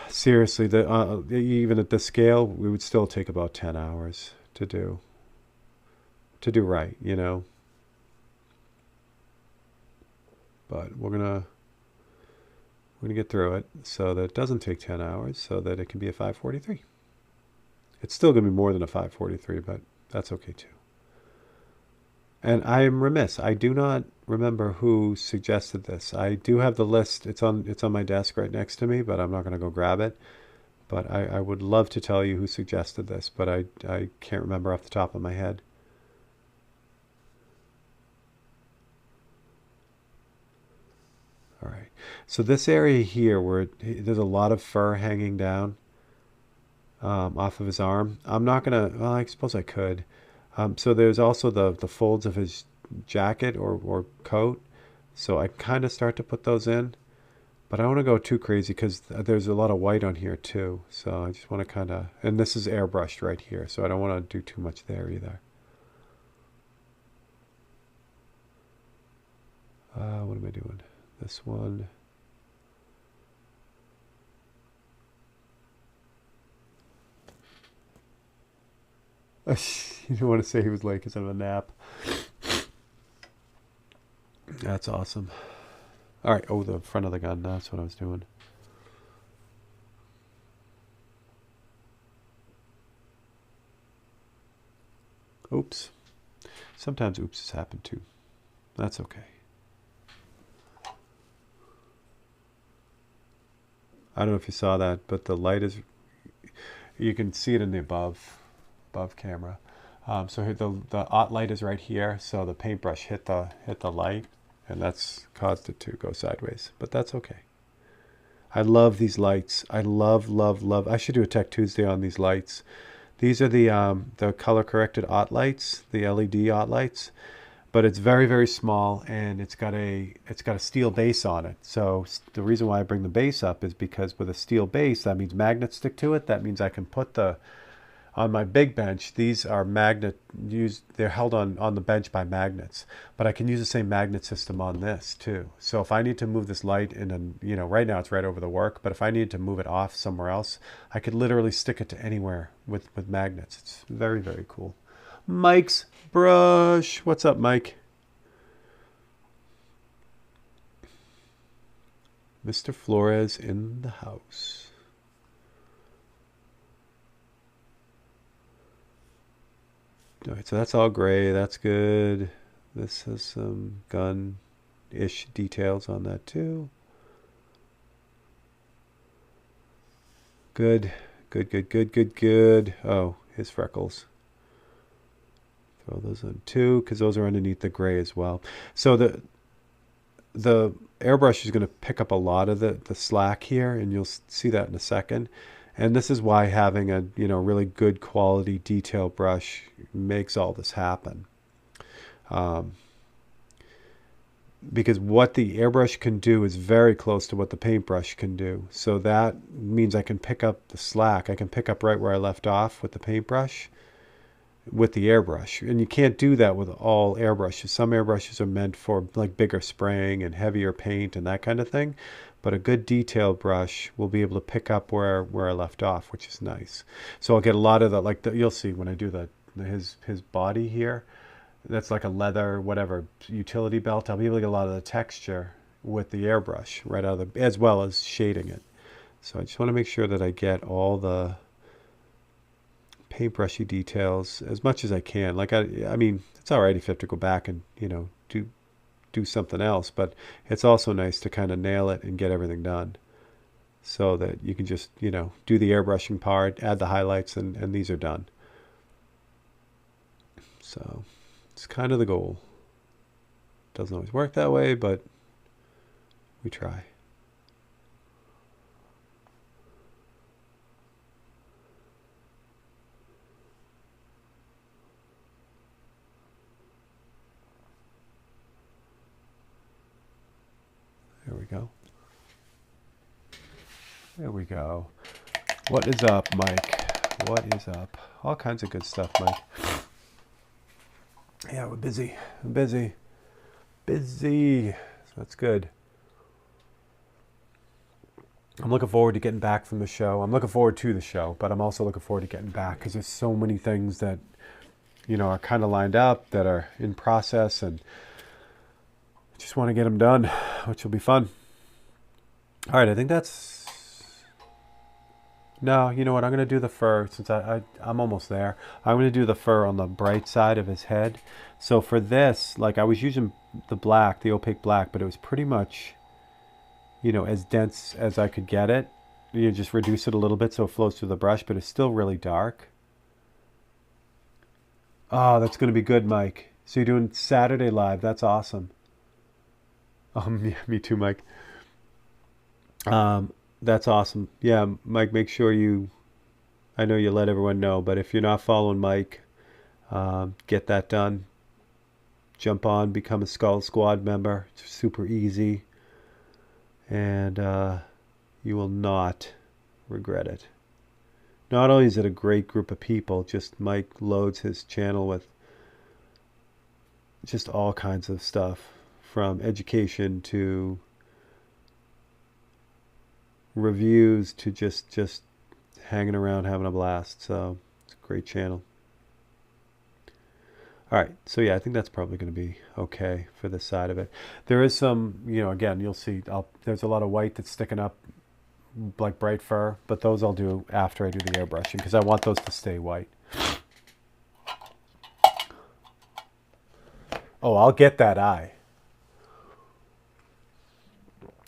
Seriously, even at this scale, we would still take about 10 hours to do right, you know. But we're gonna get through it so that it doesn't take 10 hours, so that it can be a 543. It's still gonna be more than a 543, but that's okay too. And I am remiss. I do not remember who suggested this. I do have the list. It's on my desk right next to me, but I'm not going to go grab it. But I would love to tell you who suggested this, but I can't remember off the top of my head. All right. So this area here where there's a lot of fur hanging down off of his arm. I'm not going to, well, I suppose I could. So there's also the folds of his jacket or coat. So I kind of start to put those in. But I don't want to go too crazy because there's a lot of white on here too. So I just want to kind of, and this is airbrushed right here. So I don't want to do too much there either. What am I doing? This one. You don't want to say he was late because of a nap. That's awesome. All right. Oh, the front of the gun. That's what I was doing. Oops. Sometimes oopses happen too. That's okay. I don't know if you saw that, but the light is, you can see it in the above camera. So here the OT light is right here. So the paintbrush hit the light, and that's caused it to go sideways. But that's okay. I love these lights. I love. I should do a Tech Tuesday on these lights. These are the color corrected OT lights, the LED OT lights. But it's very, very small, and it's got a steel base on it. So the reason why I bring the base up is because with a steel base, that means magnets stick to it. That means I can put on my big bench, these are they're held on the bench by magnets. But I can use the same magnet system on this too. So if I need to move this light right now it's right over the work, but if I needed to move it off somewhere else, I could literally stick it to anywhere with magnets. It's very, very cool. Mike's brush. What's up, Mike? Mr. Flores in the house. All right, so that's all gray. That's good. This has some gun-ish details on that too. Good. Oh, his freckles. Throw those on too, because those are underneath the gray as well. So the airbrush is going to pick up a lot of the slack here, and you'll see that in a second. And this is why having a really good quality detail brush makes all this happen. Because what the airbrush can do is very close to what the paintbrush can do. So that means I can pick up the slack. I can pick up right where I left off with the paintbrush with the airbrush. And you can't do that with all airbrushes. Some airbrushes are meant for like bigger spraying and heavier paint and that kind of thing. But a good detail brush will be able to pick up where I left off, which is nice. So I'll get a lot of you'll see when I do his body here. That's like a leather, whatever, utility belt. I'll be able to get a lot of the texture with the airbrush right out of as well as shading it. So I just want to make sure that I get all the paintbrushy details as much as I can. Like I mean, it's all right if you have to go back and do something else, but it's also nice to kind of nail it and get everything done, so that you can just do the airbrushing part, add the highlights, and these are done. So it's kind of the goal. Doesn't always work that way, but we try. There we go. There we go. What is up, Mike? What is up? All kinds of good stuff, Mike. Yeah, we're busy. I'm busy. So that's good. I'm looking forward to getting back from the show. I'm looking forward to the show, but I'm also looking forward to getting back because there's so many things that, are kind of lined up that are in process, and just want to get them done, which will be fun. All right, I think that's... No, you know what? I'm going to do the fur since I'm almost there. I'm going to do the fur on the bright side of his head. So for this, like I was using the black, the opaque black, but it was pretty much, as dense as I could get it. You just reduce it a little bit so it flows through the brush, but it's still really dark. Oh, that's going to be good, Mike. So you're doing Saturday live. That's awesome. Me too, Mike. That's awesome. Yeah, Mike, make sure I know you let everyone know, but if you're not following Mike, get that done. Jump on, become a Skull Squad member. It's super easy. And you will not regret it. Not only is it a great group of people, just Mike loads his channel with just all kinds of stuff, from education to reviews to just hanging around having a blast. So it's a great channel. All right, so yeah, I think that's probably going to be okay for this side of it. There is some, again, you'll see, there's a lot of white that's sticking up like bright fur, but those I'll do after I do the airbrushing because I want those to stay white. Oh, I'll get that eye.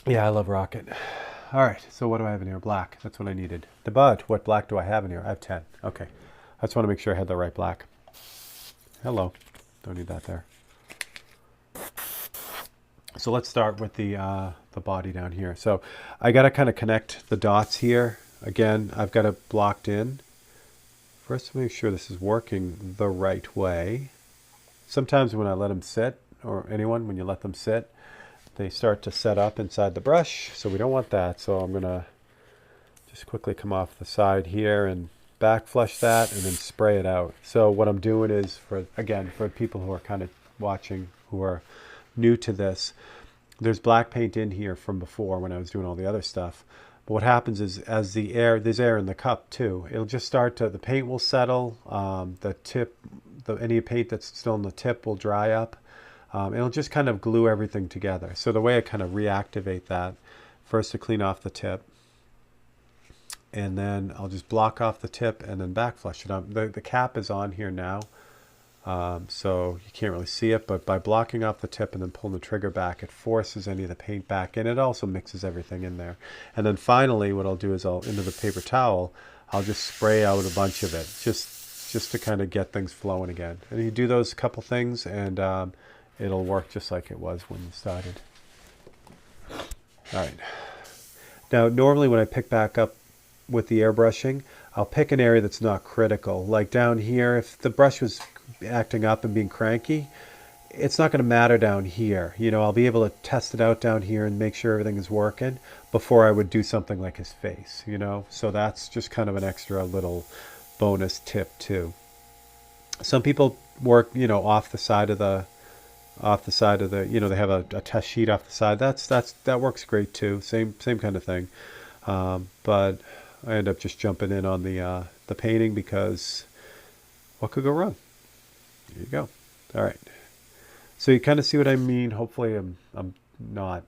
Yeah, I love Rocket. All right, so what do I have in here? Black. That's what I needed. But what black do I have in here? I have 10. Okay. I just want to make sure I had the right black. Hello. Don't need that there. So let's start with the body down here. So I got to kind of connect the dots here. Again, I've got it blocked in. First, make sure this is working the right way. Sometimes when I let them sit, or anyone, when you let them sit, they start to set up inside the brush. So we don't want that. So I'm going to just quickly come off the side here and back flush that and then spray it out. So what I'm doing is, for people who are kind of watching, who are new to this, there's black paint in here from before when I was doing all the other stuff. But what happens is, as there's air in the cup too, it'll just start to, the paint will settle, the tip, any paint that's still in the tip will dry up. It'll just kind of glue everything together. So the way I kind of reactivate that, first to clean off the tip, and then I'll just block off the tip and then back flush it up. The cap is on here now, so you can't really see it, but by blocking off the tip and then pulling the trigger back, it forces any of the paint back, and it also mixes everything in there. And then finally what I'll do is into the paper towel, I'll just spray out a bunch of it, just to kind of get things flowing again. And you do those couple things and it'll work just like it was when you started. All right. Now, normally when I pick back up with the airbrushing, I'll pick an area that's not critical. Like down here, if the brush was acting up and being cranky, it's not going to matter down here. I'll be able to test it out down here and make sure everything is working before I would do something like his face, So that's just kind of an extra little bonus tip too. Some people work, off the side of the, they have a test sheet off the side. That works great too. Same kind of thing. But I end up just jumping in on the painting because what could go wrong? There you go. All right. So you kind of see what I mean. Hopefully I'm not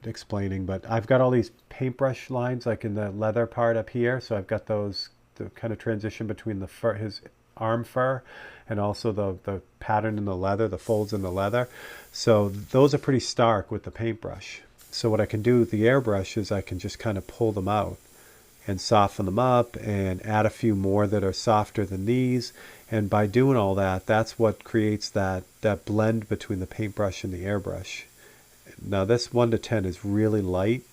explaining, but I've got all these paintbrush lines like in the leather part up here. So I've got those, the kind of transition between the fur, his arm fur, and also the pattern in the leather, the folds in the leather. So those are pretty stark with the paintbrush. So what I can do with the airbrush is I can just kind of pull them out and soften them up and add a few more that are softer than these. And by doing all that, that's what creates that blend between the paintbrush and the airbrush. Now this 1 to 10 is really light,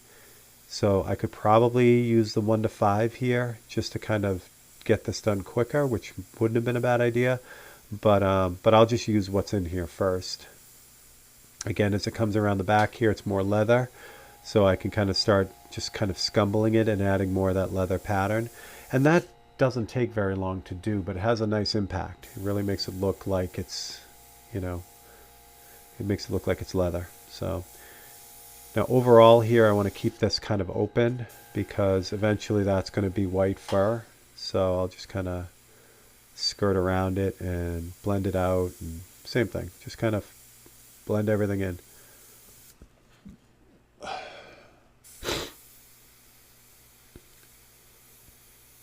so I could probably use the 1 to 5 here just to kind of get this done quicker, which wouldn't have been a bad idea. But I'll just use what's in here first. Again, as it comes around the back here, it's more leather, so I can kind of start just kind of scumbling it and adding more of that leather pattern. And that doesn't take very long to do, but it has a nice impact. It really makes it look like it's, it makes it look like it's leather. So Now overall here I want to keep this kind of open because eventually that's going to be white fur. So I'll just kind of skirt around it and blend it out, and same thing, just kind of blend everything in.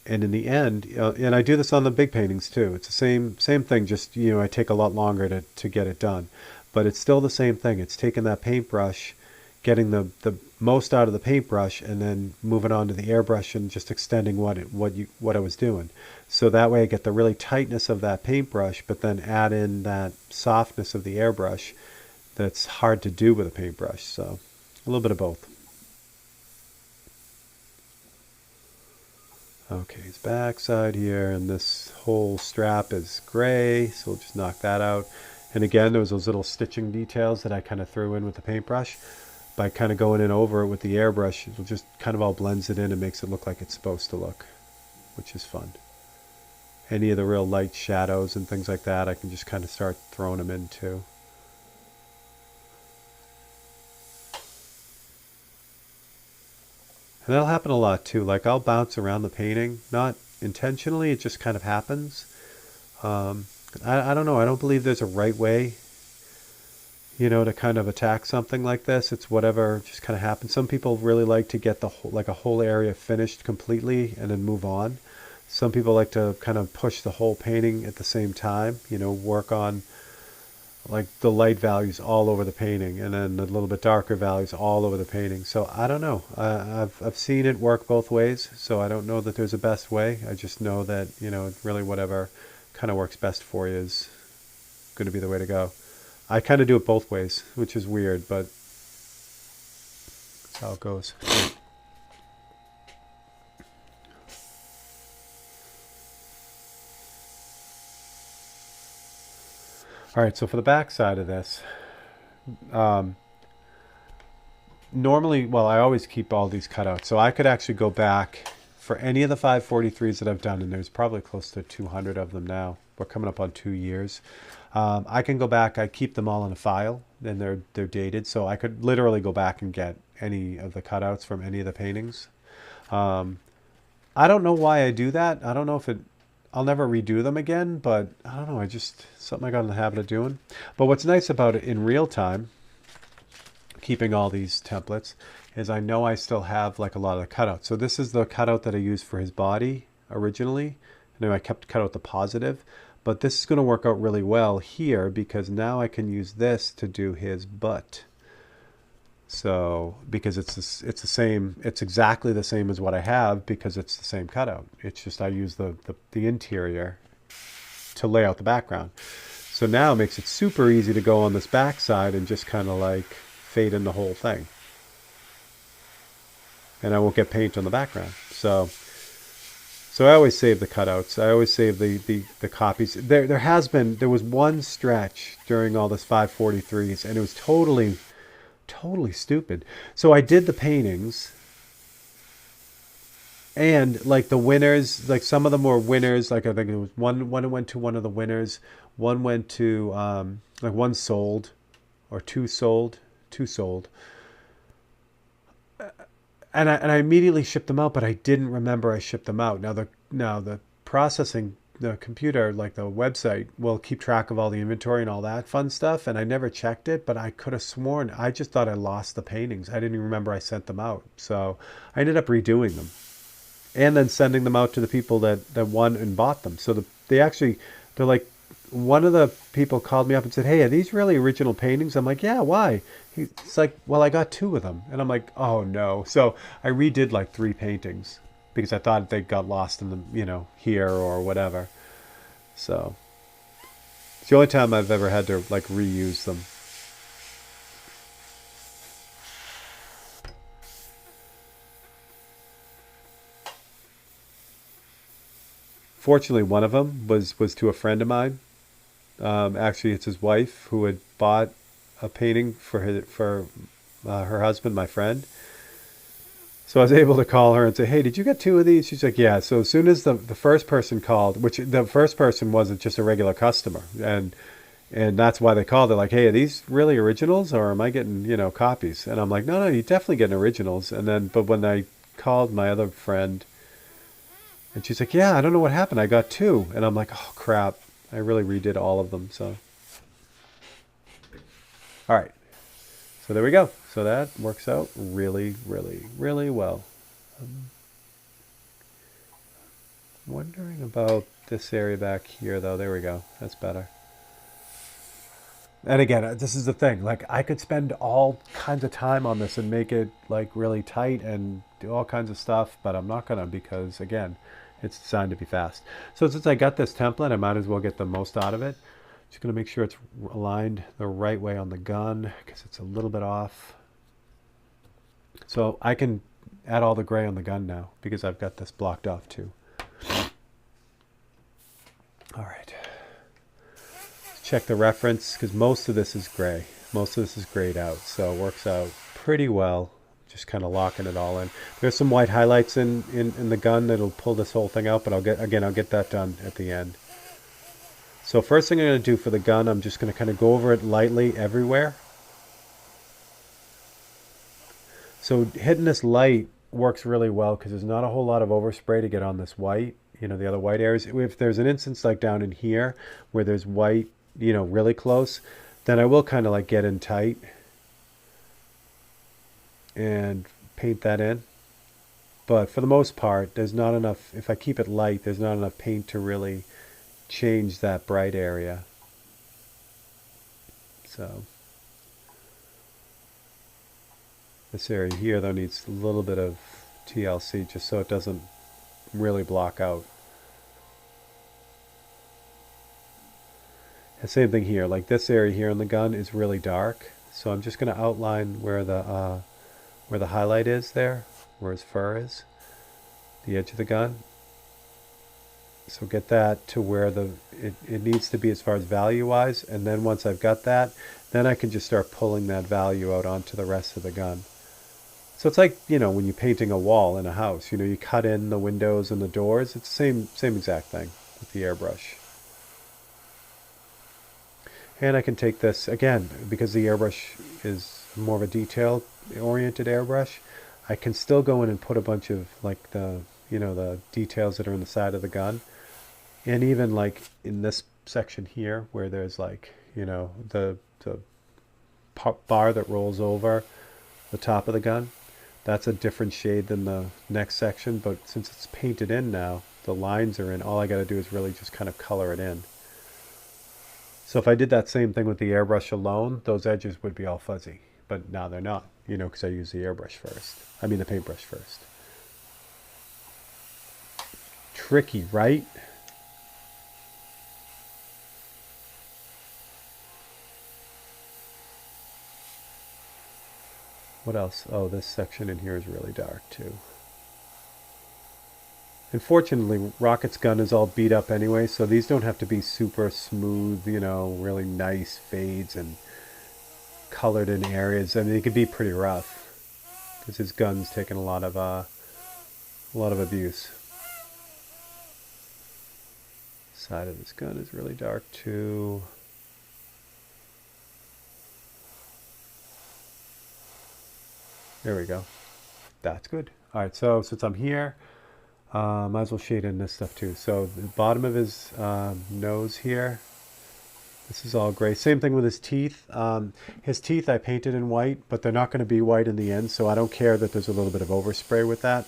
And in the end, and I do this on the big paintings too. It's the same thing. Just I take a lot longer to get it done, but it's still the same thing. It's taking that paintbrush, getting the most out of the paintbrush, and then moving on to the airbrush and just extending what I was doing. So that way I get the really tightness of that paintbrush, but then add in that softness of the airbrush. That's hard to do with a paintbrush. So a little bit of both. Okay, his back side here, and this whole strap is gray, so we'll just knock that out. And again, there was those little stitching details that I kind of threw in with the paintbrush. By kind of going in over it with the airbrush, it just kind of all blends it in and makes it look like it's supposed to look, which is fun. Any of the real light shadows and things like that, I can just kind of start throwing them in too. And that'll happen a lot too. Like I'll bounce around the painting, not intentionally, it just kind of happens. I don't know. I don't believe there's a right way, to kind of attack something like this. It's whatever just kind of happens. Some people really like to get a whole area finished completely and then move on. Some people like to kind of push the whole painting at the same time, work on like the light values all over the painting and then the little bit darker values all over the painting. So I don't know. I've seen it work both ways, so I don't know that there's a best way. I just know that, really whatever kind of works best for you is going to be the way to go. I kind of do it both ways, which is weird, but that's how it goes. All right, so for the back side of this, normally, well, I always keep all these cutouts. So I could actually go back for any of the 543s that I've done, and there's probably close to 200 of them now. We're coming up on 2 years. I can go back. I keep them all in a file, and they're dated. So I could literally go back and get any of the cutouts from any of the paintings. I don't know why I do that. I don't know if I'll never redo them again, but I don't know. Something I got in the habit of doing. But what's nice about it in real time, keeping all these templates, is I know I still have like a lot of the cutouts. So this is the cutout that I used for his body originally. And I kept cut out the positive, but this is going to work out really well here because now I can use this to do his butt. So because it's the same, it's exactly the same as what I have because it's the same cutout. It's just I use the interior to lay out the background. So now it makes it super easy to go on this back side and just kind of like fade in the whole thing. And I won't get paint on the background. So I always save the cutouts. I always save the copies. There was one stretch during all this 543s, and it was totally stupid. So I did the paintings, and like the winners, like some of them were winners. Like I think it was one went to one of the winners. One went to like one sold, or two sold. And I immediately shipped them out, but I didn't remember I shipped them out. Now the processing, the computer, like the website, will keep track of all the inventory and all that fun stuff. And I never checked it, but I could have sworn, I just thought I lost the paintings. I didn't even remember I sent them out. So I ended up redoing them and then sending them out to the people that won and bought them. So they're like, one of the people called me up and said, "Hey, are these really original paintings?" I'm like, "Yeah, why?" It's like, "Well, I got 2 of them." And I'm like, "Oh no." So I redid like 3 paintings because I thought they got lost in the, here or whatever. So it's the only time I've ever had to like reuse them. Fortunately, one of them was to a friend of mine. Actually, it's his wife who had bought a painting for her husband, my friend. So I was able to call her and say, "Hey, did you get 2 of these?" She's like, "Yeah." So as soon as the first person called, which the first person wasn't just a regular customer, and And that's why they called. They're like, hey, are these really originals or am I getting, copies? And I'm like, no, you're definitely getting originals. And then, but when I called my other friend, and she's like, yeah, I don't know what happened. I got two. And I'm like, oh, crap. I really redid all of them. So, all right. So there we go. So that works out really, really, really well. I'm wondering about this area back here, though. There we go. That's better. And again, this is the thing. Like, I could spend all kinds of time on this and make it like really tight and do all kinds of stuff, but I'm not gonna because again, it's designed to be fast. So since I got this template, I might as well get the most out of it. Just gonna make sure it's aligned the right way on the gun because it's a little bit off. So I can add all the gray on the gun now because I've got this blocked off too. All right. Check the reference because most of this is gray. Most of this is grayed out, so it works out pretty well. Just kind of locking it all in. There's some white highlights in the gun that'll pull this whole thing out, but I'll get that done at the end. So first thing I'm going to do for the gun, I'm just going to kind of go over it lightly everywhere. So hitting this light works really well because there's not a whole lot of overspray to get on this white, the other white areas. If there's an instance like down in here where there's white, really close, then I will kind of like get in tight and paint that in. But for the most part, there's not enough, if I keep it light, there's not enough paint to really change that bright area. So this area here though needs a little bit of TLC just so it doesn't really block out. The same thing here, like this area here on the gun is really dark, so I'm just going to outline where the highlight is there, where his fur is, the edge of the gun. So get that to where it needs to be as far as value wise, and then once I've got that, then I can just start pulling that value out onto the rest of the gun. So it's like, when you're painting a wall in a house, you cut in the windows and the doors, it's the same exact thing with the airbrush. And I can take this, again, because the airbrush is more of a detail-oriented airbrush, I can still go in and put a bunch of, like, the details that are in the side of the gun. And even, like, in this section here, where there's, like, the bar that rolls over the top of the gun, that's a different shade than the next section. But since it's painted in now, the lines are in, all I got to do is really just kind of color it in. So if I did that same thing with the airbrush alone, those edges would be all fuzzy. But now they're not, because I use the airbrush first. I mean the paintbrush first. Tricky, right? What else? Oh, this section in here is really dark too. Unfortunately, Rocket's gun is all beat up anyway, so these don't have to be super smooth, really nice fades and colored in areas. I mean, it could be pretty rough because his gun's taken a lot of abuse. Side of his gun is really dark too. There we go. That's good. All right, so since I'm here, might as well shade in this stuff too. So the bottom of his nose here, this is all gray. Same thing with his teeth. His teeth I painted in white, but they're not going to be white in the end, so I don't care that there's a little bit of overspray with that.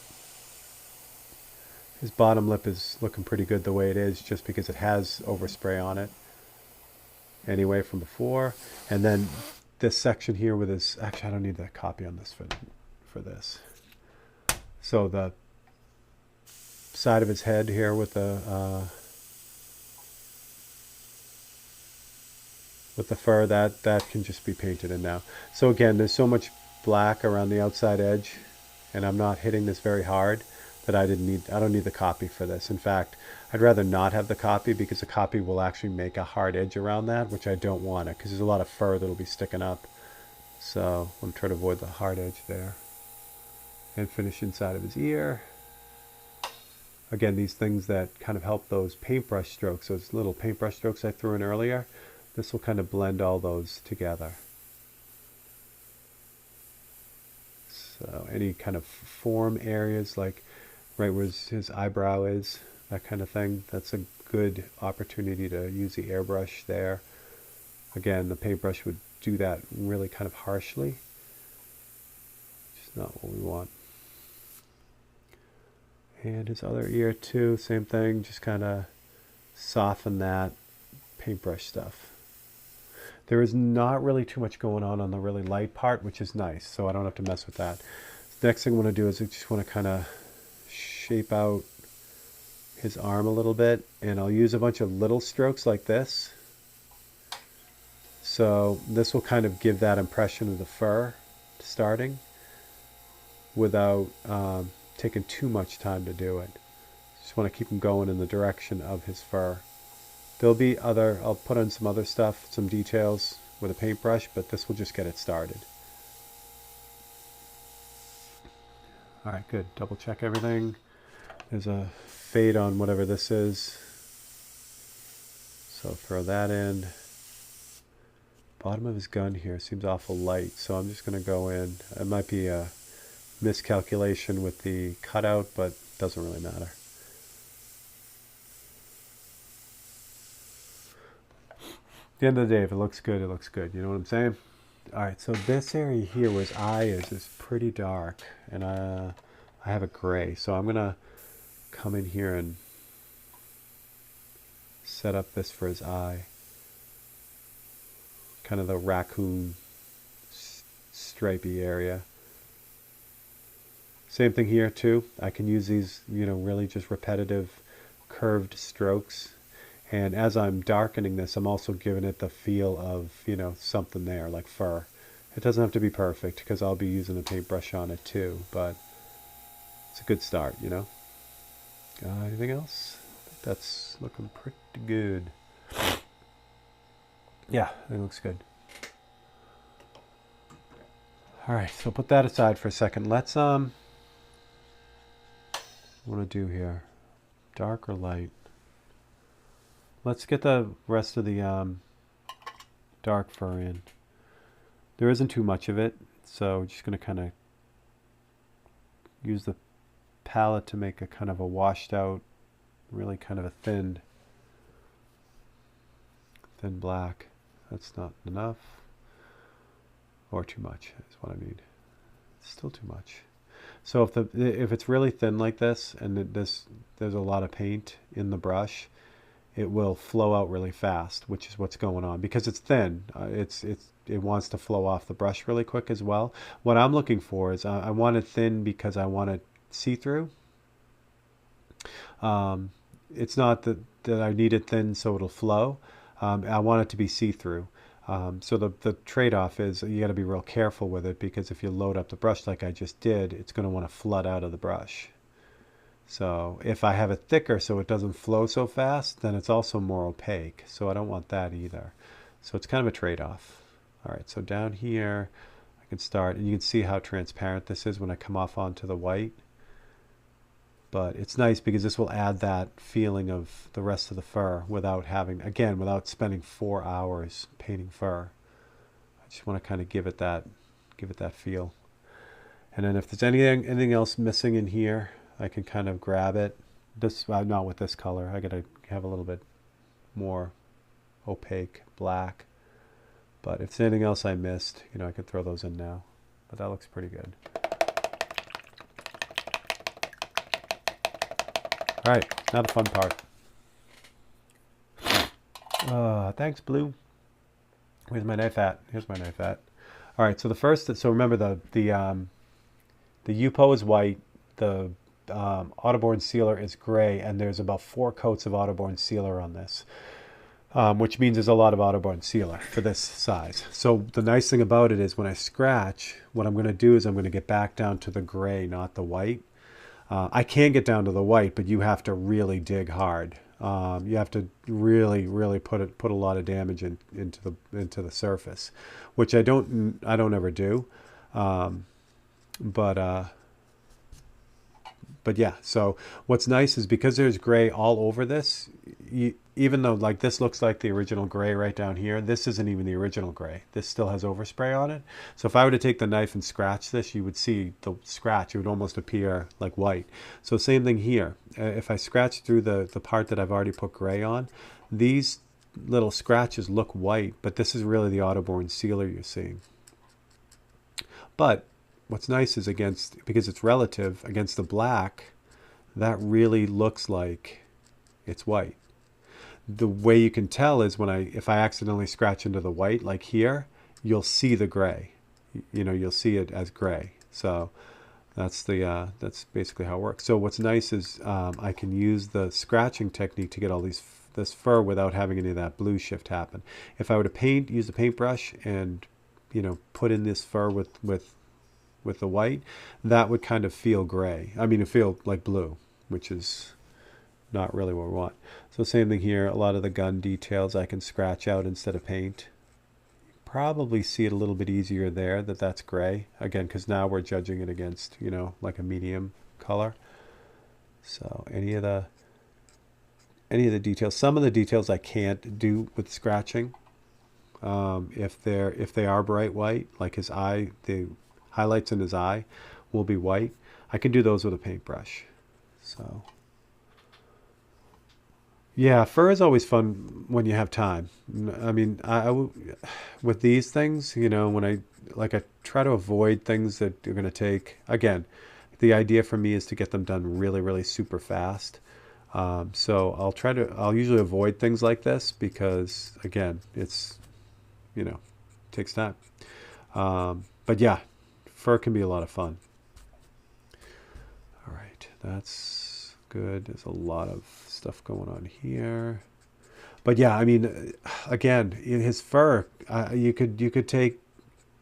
His bottom lip is looking pretty good the way it is, just because it has overspray on it anyway from before. And then this section here with his, actually I don't need that copy on this for this. So the side of his head here with the fur, that can just be painted in now. So again, there's so much black around the outside edge, and I'm not hitting this very hard, that I don't need the copy for this. In fact, I'd rather not have the copy because the copy will actually make a hard edge around that, which I don't want it because there's a lot of fur that'll be sticking up. So I'm trying to avoid the hard edge there. And finish inside of his ear. Again, these things that kind of help those paintbrush strokes, those little paintbrush strokes I threw in earlier, This will kind of blend all those together. So any kind of form areas, like right where his eyebrow is, that kind of thing, that's a good opportunity to use the airbrush there. Again, the paintbrush would do that really kind of harshly. Just not what we want. And his other ear too, same thing, just kind of soften that paintbrush stuff. There is not really too much going on the really light part, which is nice, so I don't have to mess with that. The next thing I want to do is I just want to kind of shape out his arm a little bit, and I'll use a bunch of little strokes like this. So this will kind of give that impression of the fur starting without taking too much time to do it. Just want to keep him going in the direction of his fur. There'll be other, I'll put on some other stuff, some details with a paintbrush, but this will just get it started. All right, good. Double check everything. There's a fade on whatever this is. So throw that in. Bottom of his gun here seems awful light, so I'm just going to go in. It might be a miscalculation with the cutout, but it doesn't really matter. At the end of the day, if it looks good, it looks good. You know what I'm saying? All right, so this area here where his eye is pretty dark, and I have a gray. So I'm going to come in here and set up this for his eye. Kind of the raccoon stripy area. Same thing here too. I can use these, really just repetitive curved strokes. And as I'm darkening this, I'm also giving it the feel of, something there, like fur. It doesn't have to be perfect, because I'll be using a paintbrush on it too, but it's a good start, Anything else? I think that's looking pretty good. Yeah, it looks good. All right, so put that aside for a second. Let's, what I want to do here, dark or light? Let's get the rest of the dark fur in. There isn't too much of it, so just going to kind of use the palette to make a kind of a washed out, really kind of a thin black. That's not enough, or too much is what I mean. It's still too much. So if it's really thin like this, and there's a lot of paint in the brush, it will flow out really fast, which is what's going on because it's thin. It wants to flow off the brush really quick as well. What I'm looking for is I want it thin because I want it see-through. It's not that I need it thin so it'll flow. I want it to be see-through. So the trade-off is you got to be real careful with it, because if you load up the brush like I just did, it's going to want to flood out of the brush. So if I have it thicker so it doesn't flow so fast, then it's also more opaque. So I don't want that either. So it's kind of a trade-off. All right, so down here I can start, and you can see how transparent this is when I come off onto the white. But it's nice because this will add that feeling of the rest of the fur without spending 4 hours painting fur. I just want to kind of give it that feel. And then if there's anything else missing in here, I can kind of grab it. Not with this color. I gotta have a little bit more opaque black. But if there's anything else I missed, I could throw those in now. But that looks pretty good. All right, now the fun part. Thanks, Blue. Where's my knife at? Here's my knife at. All right, so so remember the Yupo is white, the Autoborn sealer is gray, and there's about 4 coats of Autoborn sealer on this, which means there's a lot of Autoborn sealer for this size. So the nice thing about it is when I scratch, what I'm going to do is I'm going to get back down to the gray, not the white. I can get down to the white, but you have to really dig hard. You have to really, really put a lot of damage into the surface, which I don't ever do. But yeah, so what's nice is because there's gray all over this, even though like this looks like the original gray right down here, this isn't even the original gray. This still has overspray on it. So if I were to take the knife and scratch this, you would see the scratch. It would almost appear like white. So same thing here. If I scratch through the part that I've already put gray on, these little scratches look white, but this is really the Autoborn sealer you're seeing. But what's nice is because it's relative, against the black, that really looks like it's white. The way you can tell is if I accidentally scratch into the white, like here, you'll see the gray. You'll see it as gray. So that's basically how it works. So what's nice is I can use the scratching technique to get all this fur without having any of that blue shift happen. If I were to use the paintbrush and put in this fur with the white, that would kind of feel gray. I mean, it feel like blue, which is not really what we want. So same thing here. A lot of the gun details I can scratch out instead of paint. Probably see it a little bit easier there that's gray. Again, because now we're judging it against, like a medium color. So any of the details, some of the details I can't do with scratching. If they are bright white, like his eye, the highlights in his eye will be white. I can do those with a paintbrush. So yeah, fur is always fun when you have time. I mean, with these things, when I try to avoid things that are going to take, again, the idea for me is to get them done really, really super fast. So I'll usually avoid things like this because, again, it's, takes time. But yeah, fur can be a lot of fun. All right, that's good. There's a lot of stuff going on here. But yeah, I mean, again, in his fur, you could take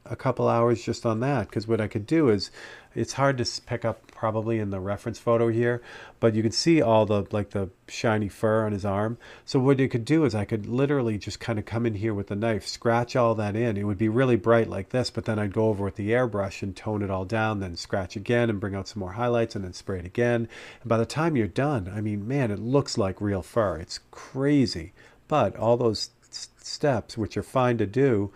a couple hours just on that, because what I could do is, it's hard to pick up probably in the reference photo here, but you can see all the shiny fur on his arm. So what you could do is I could literally just kind of come in here with the knife, scratch all that in. It would be really bright like this, but then I'd go over with the airbrush and tone it all down, then scratch again and bring out some more highlights and then spray it again. And by the time you're done, I mean, man, it looks like real fur. It's crazy. But all those steps, which are fine to do,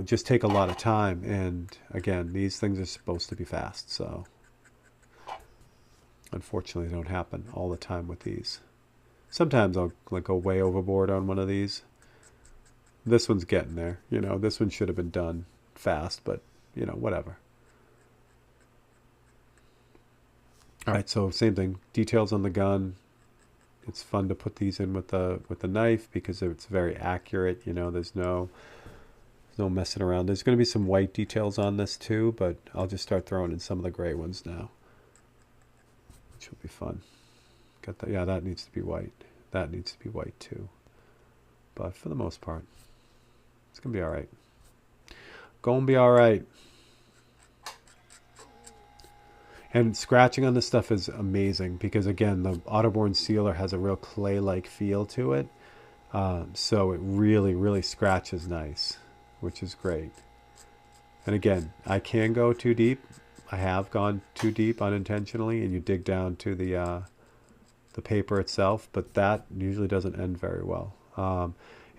just take a lot of time. And again, these things are supposed to be fast. So unfortunately, they don't happen all the time with these. Sometimes I'll go way overboard on one of these. This one's getting there. This one should have been done fast, but whatever. All right, so same thing. Details on the gun. It's fun to put these in with the knife because it's very accurate. There's no messing around. There's going to be some white details on this too, but I'll just start throwing in some of the gray ones now, which will be fun. Got that? Yeah, that needs to be white. That needs to be white too. But for the most part, it's going to be all right. Going to be all right. And scratching on this stuff is amazing because, again, the Autoborn sealer has a real clay-like feel to it. So it really, really scratches nice, which is great. And again, I can go too deep. I have gone too deep unintentionally, and you dig down to the paper itself, but that usually doesn't end very well.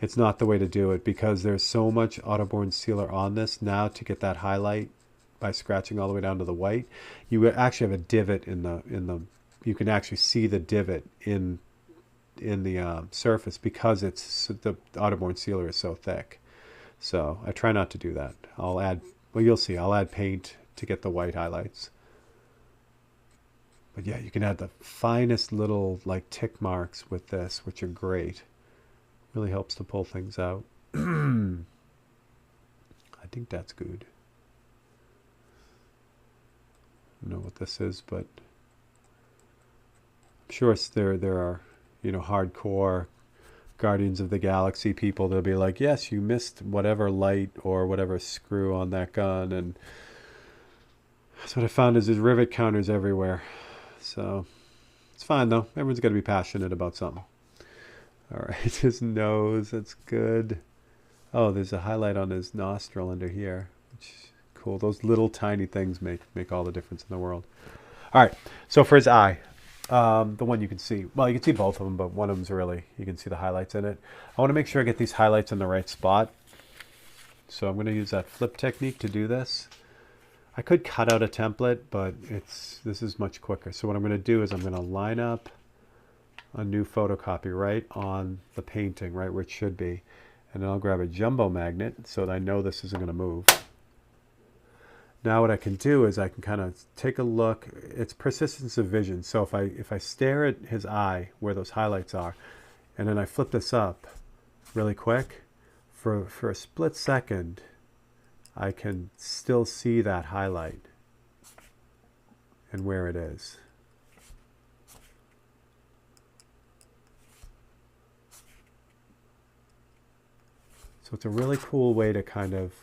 It's not the way to do it because there's so much Autoborn sealer on this now to get that highlight by scratching all the way down to the white. You actually have a divot in the you can actually see the divot in the surface because the Autoborn sealer is so thick. So I try not to do that. You'll see, I'll add paint to get the white highlights. But yeah, you can add the finest little tick marks with this, which are great. Really helps to pull things out. I think that's good. I don't know what this is, but I'm sure there are, hardcore Guardians of the Galaxy people that'll be like, yes, you missed whatever light or whatever screw on that gun. And that's what I found is there's rivet counters everywhere. So it's fine though. Everyone's got to be passionate about something. All right, his nose, that's good. Oh, there's a highlight on his nostril under here, which is cool. Those little tiny things make all the difference in the world. All right, so for his eye, The one you can see. Well, you can see both of them, but one of them's really, you can see the highlights in it. I want to make sure I get these highlights in the right spot. So I'm going to use that flip technique to do this. I could cut out a template, but this is much quicker. So what I'm going to do is I'm going to line up a new photocopy right on the painting, right where it should be. And then I'll grab a jumbo magnet so that I know this isn't going to move. Now what I can do is I can kind of take a look. It's persistence of vision. So if I stare at his eye where those highlights are, and then I flip this up really quick, for a split second, I can still see that highlight and where it is. So it's a really cool way to kind of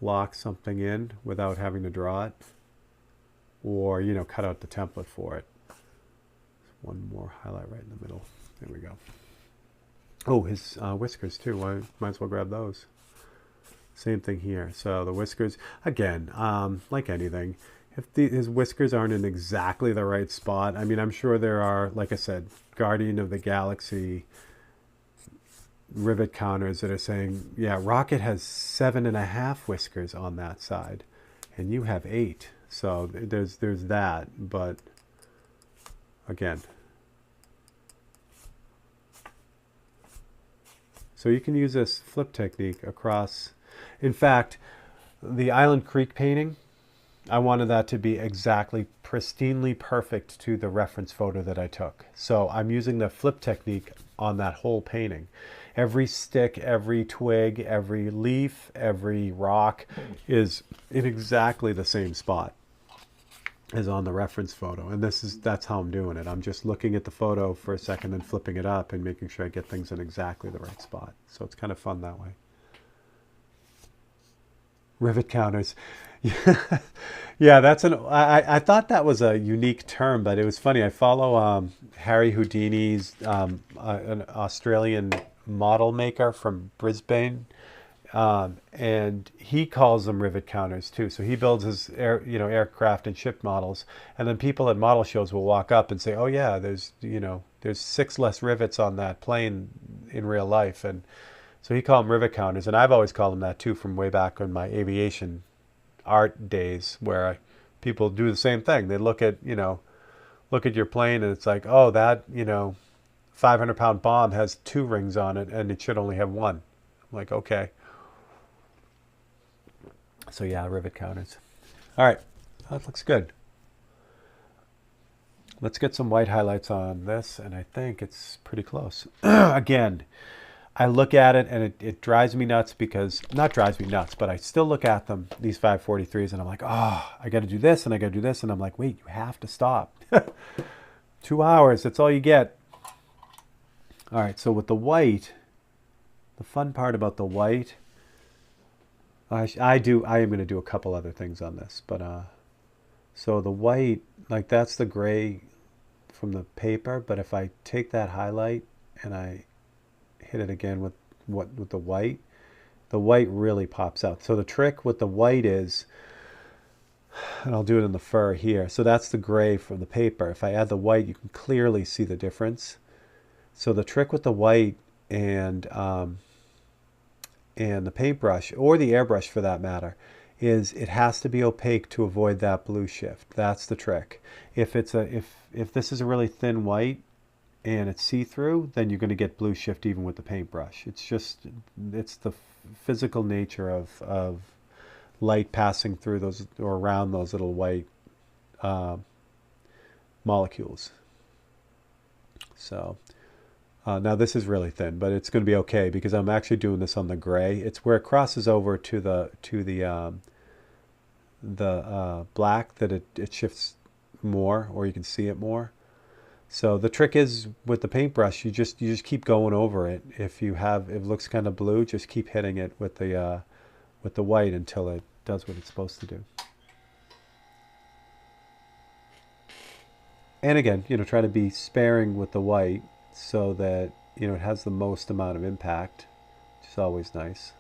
lock something in without having to draw it, or cut out the template for it. One more highlight right in the middle. There we go. Oh, his whiskers too. I might as well grab those. Same thing here. So the whiskers, again, like anything, if his whiskers aren't in exactly the right spot, I mean, I'm sure there are, like I said, Guardian of the Galaxy rivet counters that are saying, yeah, Rocket has 7.5 whiskers on that side, and you have 8. So there's that, but again. So you can use this flip technique across. In fact, the Island Creek painting, I wanted that to be exactly pristinely perfect to the reference photo that I took. So I'm using the flip technique on that whole painting. Every stick, every twig, every leaf, every rock is in exactly the same spot as on the reference photo. And that's how I'm doing it. I'm just looking at the photo for a second and flipping it up and making sure I get things in exactly the right spot. So it's kind of fun that way. Rivet counters. Yeah, I thought that was a unique term, but it was funny. I follow Harry Houdini's, an Australian model maker from Brisbane, and he calls them rivet counters too. So he builds his aircraft and ship models, and then people at model shows will walk up and say, "Oh yeah, there's 6 less rivets on that plane in real life," and so he called them rivet counters, and I've always called them that too from way back in my aviation art days, where people do the same thing. They look at your plane and it's like, oh, that 500-pound bomb has 2 rings on it and it should only have 1. I'm like, okay. So yeah, rivet counters. All right, that looks good. Let's get some white highlights on this, and I think it's pretty close. Again, I look at it and it drives me nuts, because, not drives me nuts, but I still look at them, these 543s, and I'm like, oh, I got to do this and I got to do this. And I'm like, wait, you have to stop. 2 hours, that's all you get. All right, so with the white, the fun part about the white, I am going to do a couple other things on this, but so the white, like that's the gray from the paper, but if I take that highlight and I hit it again with the white really pops out. So the trick with the white is, and I'll do it in the fur here, so that's the gray from the paper. If I add the white, you can clearly see the difference. So the trick with the white and the paintbrush, or the airbrush for that matter, is it has to be opaque to avoid that blue shift. That's the trick. If this is a really thin white and it's see-through, then you're going to get blue shift even with the paintbrush. It's the physical nature of light passing through those, or around those little white molecules. So now this is really thin, but it's going to be okay because I'm actually doing this on the gray. It's where it crosses over to the black that it shifts more, or you can see it more. So the trick is with the paintbrush, you just keep going over it. If it looks kind of blue, just keep hitting it with the white until it does what it's supposed to do. And again, try to be sparing with the white so that it has the most amount of impact, which is always nice.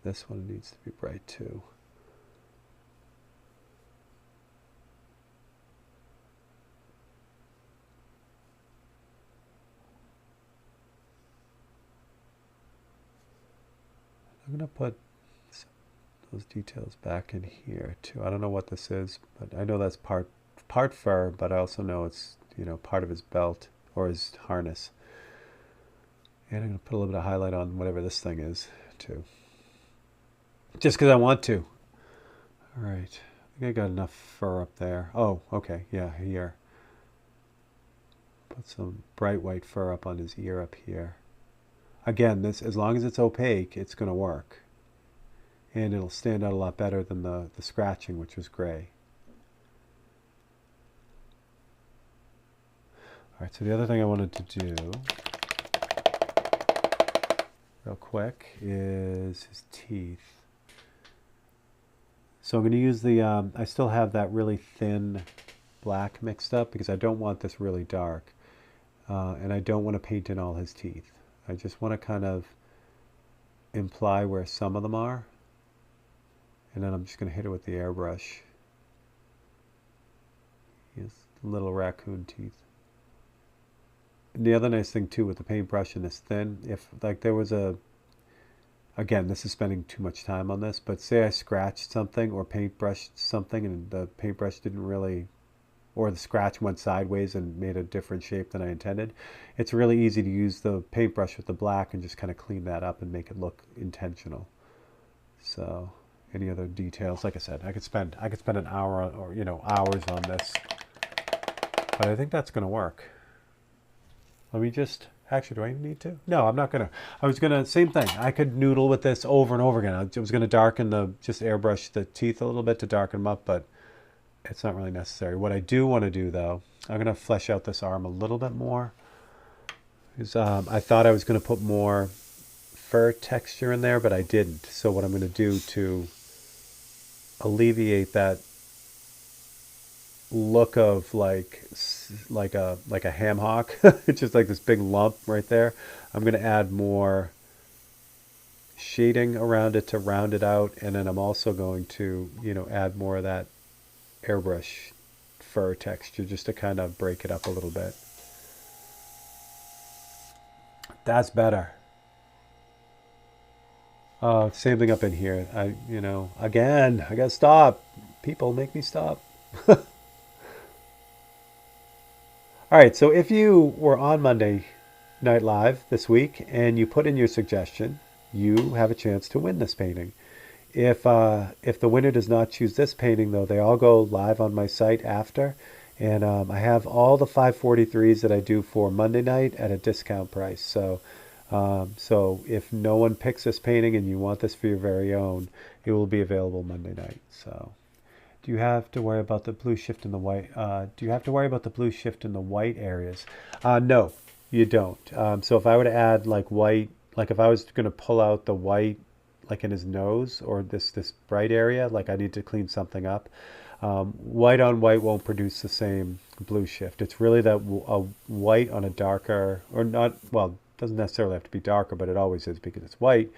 This one needs to be bright too. I'm going to put those details back in here too. I don't know what this is, but I know that's part fur, but I also know it's, you know, part of his belt or his harness. And I'm going to put a little bit of highlight on whatever this thing is too. Just because I want to. All right. I think I got enough fur up there. Oh, okay. Yeah, here. Put some bright white fur up on his ear up here. Again, this, as long as it's opaque, it's going to work. And it'll stand out a lot better than the scratching, which was gray. All right, so the other thing I wanted to do real quick is his teeth. So I'm going to use the, I still have that really thin black mixed up because I don't want this really dark. And I don't want to paint in all his teeth. I just want to kind of imply where some of them are. And then I'm just going to hit it with the airbrush. His little raccoon teeth. And the other nice thing too with the paintbrush and this thin, if like there was a, again, this is spending too much time on this, but say I scratched something or paintbrushed something and the paintbrush didn't really, or the scratch went sideways and made a different shape than I intended, it's really easy to use the paintbrush with the black and just kind of clean that up and make it look intentional. So any other details, like I said, I could spend an hour or, you know, hours on this, but I think that's going to work. Let me just, actually, do I need to? No, I'm not going to. I was going to, same thing. I could noodle with this over and over again. I was going to darken just airbrush the teeth a little bit to darken them up, but it's not really necessary. What I do want to do though, I'm going to flesh out this arm a little bit more. Is I thought I was going to put more fur texture in there, but I didn't. So what I'm going to do to alleviate that look of like a ham hock, it's just like this big lump right there. I'm going to add more shading around it to round it out, and then I'm also going to, you know, add more of that airbrush fur texture just to kind of break it up a little bit. That's better. Same thing up in here. You know, again, I gotta stop. People make me stop. All right, so if you were on Monday Night Live this week and you put in your suggestion, you have a chance to win this painting. If the winner does not choose this painting, though, they all go live on my site after. And I have all the 543s that I do for Monday night at a discount price. So if no one picks this painting and you want this for your very own, it will be available Monday night. So do you have to worry about the blue shift in the white? Do you have to worry about the blue shift in the white areas? No, you don't. So if I were to add like white, like if I was going to pull out the white, like in his nose or this bright area, like I need to clean something up. White on white won't produce the same blue shift. It's really that a white on a darker, or not, well, it doesn't necessarily have to be darker, but it always is because it's white.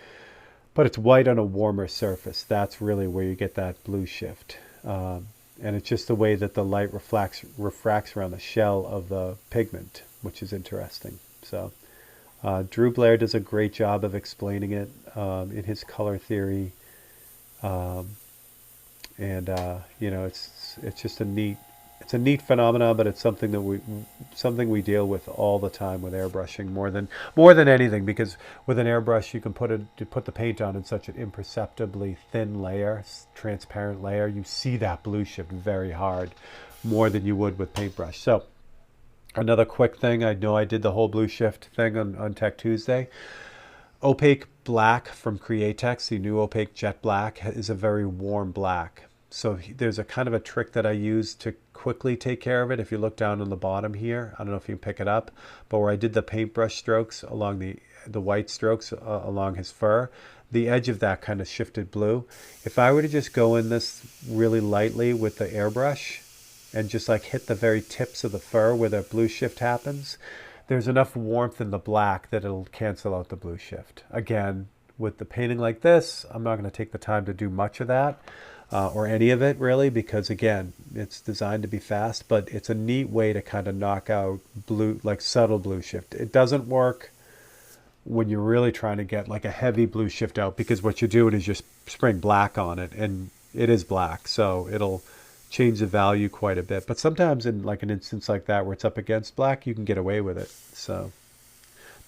But it's white on a warmer surface. That's really where you get that blue shift. And it's just the way that the light refracts around the shell of the pigment, which is interesting. So Drew Blair does a great job of explaining it in his color theory. You know, it's just a neat phenomenon, but it's something that we deal with all the time with airbrushing more than anything, because with an airbrush you can put the paint on in such an imperceptibly thin layer, transparent layer. You see that blue shift very hard, more than you would with paintbrush. So another quick thing, I know I did the whole blue shift thing on Tech Tuesday. Opaque black from Createx, the new opaque jet black, is a very warm black. So there's a kind of a trick that I use to quickly take care of it. If you look down on the bottom here, I don't know if you can pick it up, but where I did the paintbrush strokes along the white strokes along his fur, the edge of that kind of shifted blue. If I were to just go in this really lightly with the airbrush and just like hit the very tips of the fur where the blue shift happens, there's enough warmth in the black that it'll cancel out the blue shift. Again, with the painting like this, I'm not going to take the time to do much of that. Or any of it really, because again, it's designed to be fast, but it's a neat way to kind of knock out blue, like subtle blue shift. It doesn't work when you're really trying to get like a heavy blue shift out, because what you're doing is just spraying black on it, and it is black, so it'll change the value quite a bit. But sometimes in like an instance like that where it's up against black, you can get away with it. So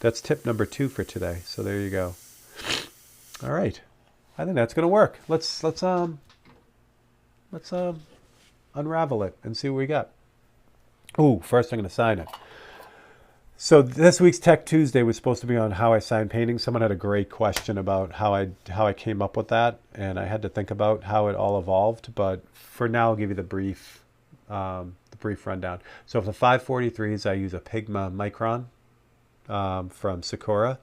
that's tip number 2 for today. So there you go. All right, I think that's gonna work. Let's unravel it and see what we got. Oh, first I'm going to sign it. So this week's Tech Tuesday was supposed to be on how I sign paintings. Someone had a great question about how I came up with that, and I had to think about how it all evolved. But for now, I'll give you the brief rundown. So for the 543s, I use a Pigma Micron from Sakura.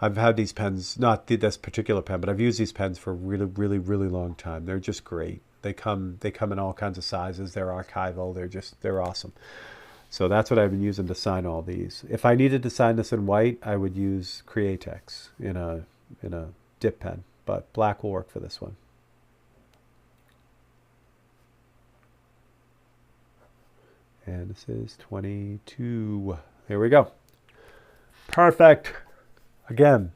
I've had these pens, not this particular pen, but I've used these pens for a really, really, really long time. They're just great. They come in all kinds of sizes. They're archival. They're awesome. So that's what I've been using to sign all these. If I needed to sign this in white, I would use Createx in a dip pen, but black will work for this one. And this is 22. Here we go. Perfect. Again,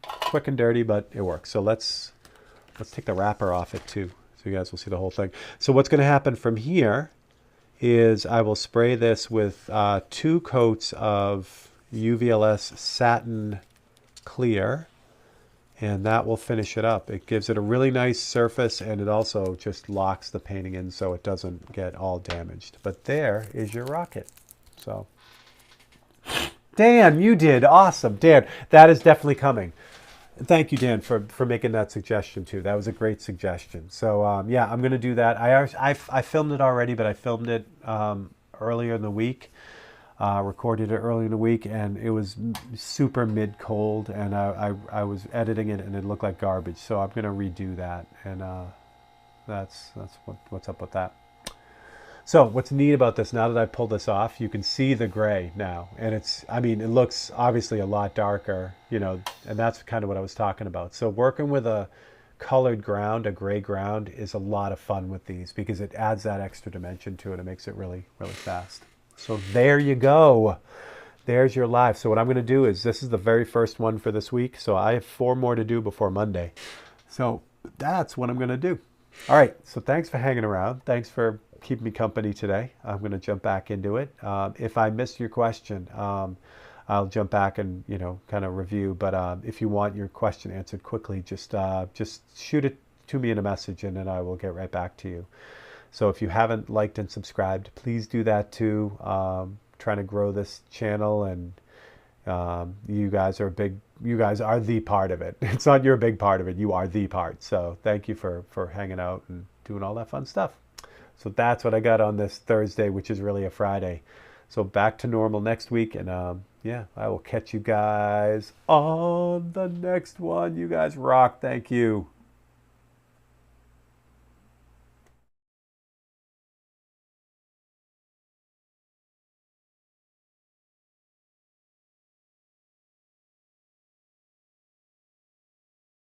quick and dirty, but it works. So let's take the wrapper off it too, so you guys will see the whole thing. So what's going to happen from here is I will spray this with 2 coats of UVLS Satin Clear, and that will finish it up. It gives it a really nice surface, and it also just locks the painting in so it doesn't get all damaged. But there is your rocket. So Dan, you did awesome. Dan, that is definitely coming. Thank you, Dan, for making that suggestion too. That was a great suggestion. So yeah, I'm going to do that. I filmed it already, but I filmed it earlier in the week, recorded it earlier in the week, and it was super mid-cold, and I was editing it, and it looked like garbage. So I'm going to redo that, and that's what's up with that. So what's neat about this, now that I pulled this off, you can see the gray now. And it looks obviously a lot darker, and that's kind of what I was talking about. So working with a colored ground, a gray ground, is a lot of fun with these because it adds that extra dimension to it. It makes it really, really fast. So there you go. There's your live. So what I'm going to do is, this is the very first one for this week. So I have 4 more to do before Monday. So that's what I'm going to do. All right. So thanks for hanging around. Thanks for keeping me company today. I'm going to jump back into it. If I missed your question, I'll jump back and kind of review. But if you want your question answered quickly, just shoot it to me in a message, and then I will get right back to you. So if you haven't liked and subscribed, please do that too. Trying to grow this channel, and you guys are the part of it. It's not you're a big part of it. You are the part. So thank you for hanging out and doing all that fun stuff. So that's what I got on this Thursday, which is really a Friday. So back to normal next week. And yeah, I will catch you guys on the next one. You guys rock. Thank you.